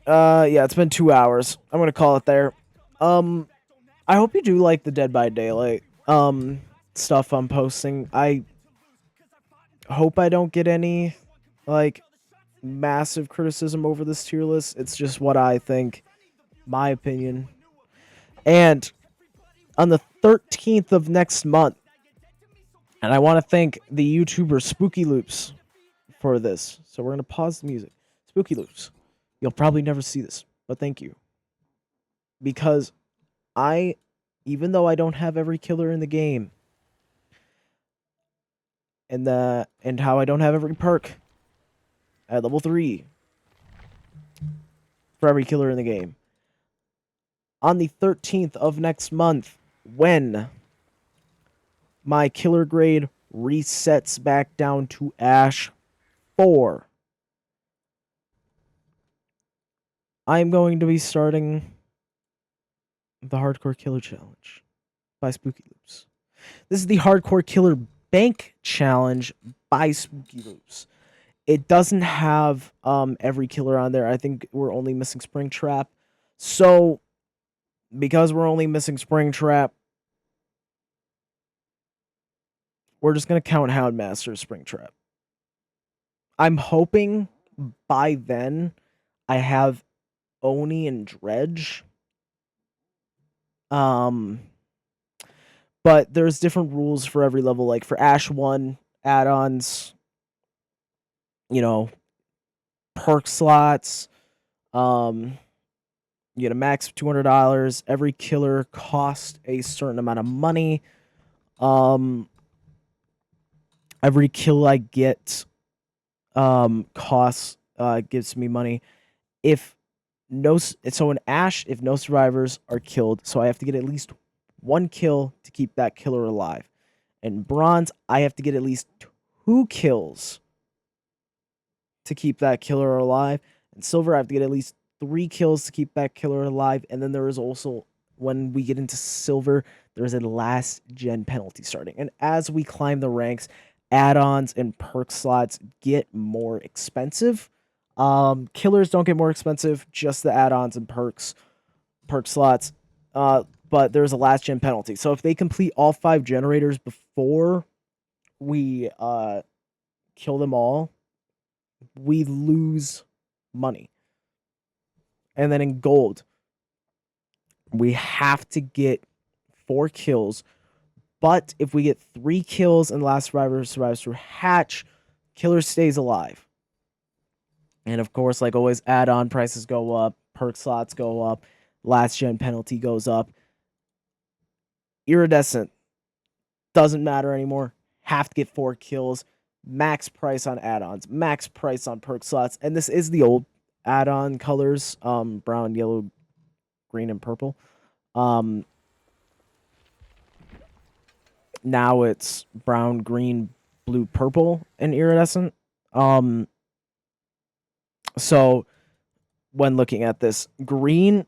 Yeah, it's been 2 hours. I'm gonna call it there. I hope you do like the Dead by Daylight stuff I'm posting. I hope I don't get any like massive criticism over this tier list. It's just what I think, my opinion. And on the 13th of next month, and I want to thank the YouTuber spookyloopz for this. So we're gonna pause the music. spookyloopz, you'll probably never see this, but thank you. Because even though I don't have every killer in the game, and how I don't have every perk at level 3 for every killer in the game, on the 13th of next month, when my killer grade resets back down to Ash 4, I'm going to be starting the Hardcore Killer Challenge by spookyloopz. This is the Hardcore Killer Bank Challenge by spookyloopz. It doesn't have every killer on there. I think we're only missing Springtrap. So, because we're only missing Springtrap, we're just going to count Houndmaster as Springtrap. I'm hoping by then I have Oni and Dredge. But there's different rules for every level. Like for Ash 1 add-ons, perk slots, you get a max of $200. Every killer costs a certain amount of money. Every kill I get costs gives me money. So in Ash, if no survivors are killed, so I have to get at least 1 kill to keep that killer alive. In Bronze, I have to get at least 2 kills to keep that killer alive. In Silver, I have to get at least 3 kills to keep that killer alive. And then there is also, when we get into Silver, there's a last gen penalty starting. And as we climb the ranks, add-ons and perk slots get more expensive. Killers don't get more expensive, just the add-ons and perk slots. But there's a last gen penalty. So if they complete all 5 generators before we kill them all, we lose money. And then in gold, we have to get 4 kills. But if we get 3 kills and the last survivor survives through hatch, killer stays alive. And of course, like always, add-on prices go up, perk slots go up, last gen penalty goes up. Iridescent doesn't matter anymore. Have to get 4 kills. Max price on add-ons, max price on perk slots. And this is the old add-on colors, brown, yellow, green, and purple. Now it's brown, green, blue, purple, and iridescent. So when looking at this, green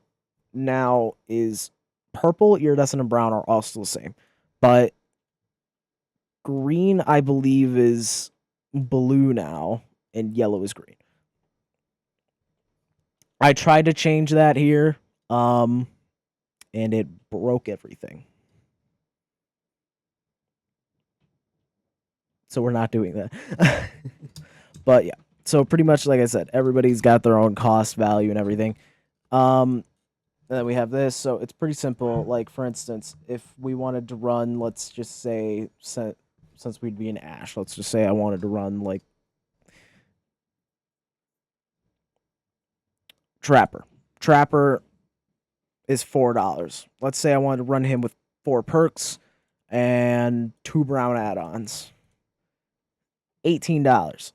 now is purple, iridescent, and brown are all still the same. But green, I believe, is blue now, and yellow is green. I tried to change that here, and it broke everything. So we're not doing that. But yeah, so pretty much like I said, everybody's got their own cost value and everything. And then we have this, so it's pretty simple. Like for instance, if we wanted to run, let's just say, since we'd be in Ash, let's just say I wanted to run like Trapper. Trapper is $4. Let's say I wanted to run him with 4 perks and 2 brown add-ons. $18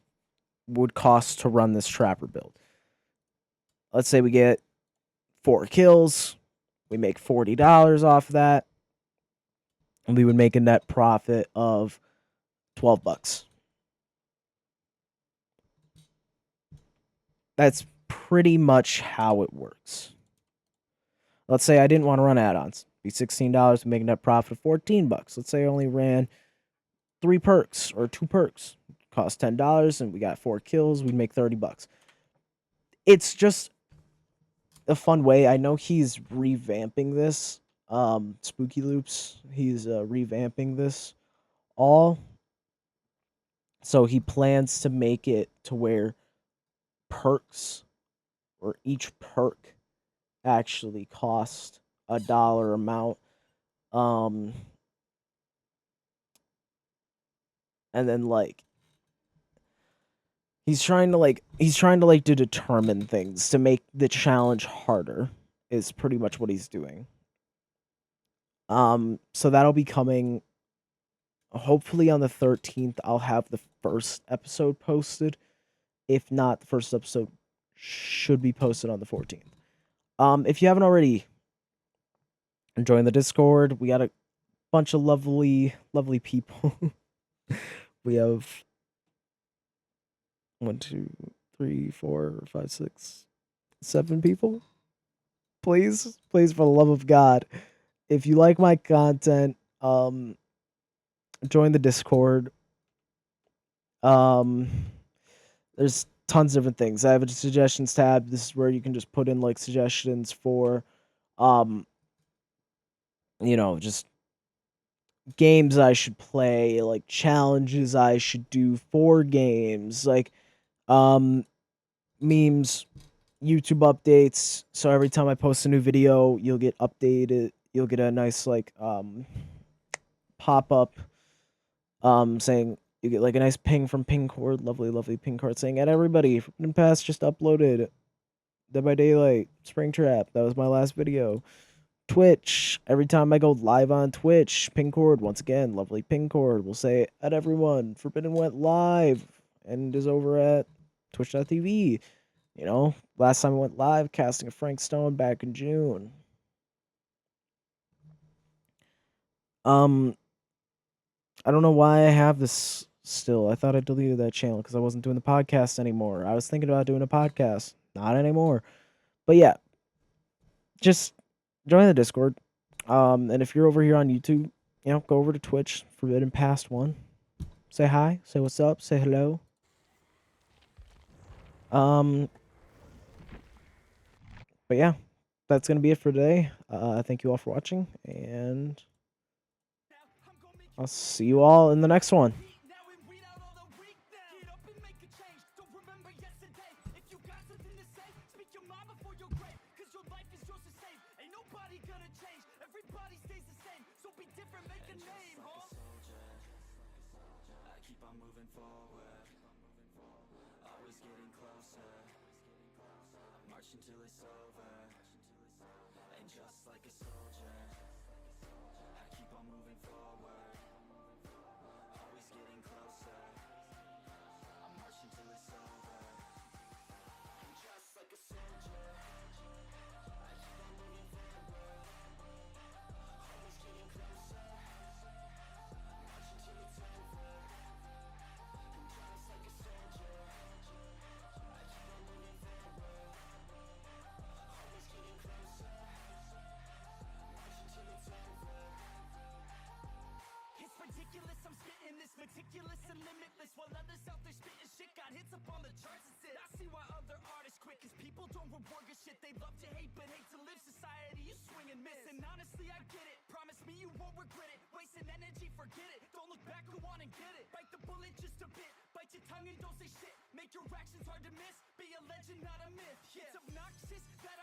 would cost to run this Trapper build. Let's say we get 4 kills, we make $40 off of that, and we would make a net profit of $12. That's pretty much how it works. Let's say I didn't want to run add-ons. Be $16, we make a net profit of $14. Let's say I only ran 3 perks or 2 perks. Cost $10 and we got 4 kills, we'd make $30. It's just a fun way. I know he's revamping this. spookyloopz, he's revamping this all. So he plans to make it to where perks or each perk actually cost a dollar amount. And then like he's trying to determine things to make the challenge harder is pretty much what he's doing. So that'll be coming hopefully on the 13th. I'll have the first episode posted. If not, the first episode should be posted on the 14th. If you haven't already, join the Discord. We got a bunch of lovely people. We have 1, 2, 3, 4, 5, 6, 7 people. Please, for the love of God, if you like my content, join the Discord. There's tons of different things. I have a suggestions tab. This is where you can just put in like suggestions for, just games I should play, like challenges I should do for games, like memes, YouTube updates. So every time I post a new video, you'll get updated. You'll get a nice like pop up saying you get like a nice ping from Pingcord, lovely Pingcord saying, "And everybody, Forbidden Pass just uploaded Dead by Daylight, Springtrap. That was my last video." Twitch, every time I go live on Twitch, Pingcord, once again, lovely Pingcord will say, "At everyone, Forbidden went live and is over at twitch.tv. Last time I went live, casting a Frank Stone back in June." I don't know why I have this still. I thought I deleted that channel because I wasn't doing the podcast anymore. I was thinking about doing a podcast. Not anymore. But yeah, just join the Discord. And if you're over here on YouTube, go over to Twitch, Forbidden Past 1. Say hi, say what's up, say hello. But yeah, that's gonna be it for today. Thank you all for watching, and I'll see you all in the next one. Moving forward, always getting closer. Marching till it's over, and just like a soldier, I keep on moving forward. Always getting closer. I'm marching till it's over, and just like a soldier, I keep on moving forward. Always getting closer. Marching till it's over. Just like a soldier, I keep on moving forward. Always getting closer. Marching till it's over. shit. They love to hate, but hate to live. Society, you swing and miss. And honestly, I get it. Promise me you won't regret it. Wasting energy, forget it. Don't look back, go on and get it. Bite the bullet just a bit. Bite your tongue and don't say shit. Make your actions hard to miss. Be a legend, not a myth. Yeah. It's obnoxious that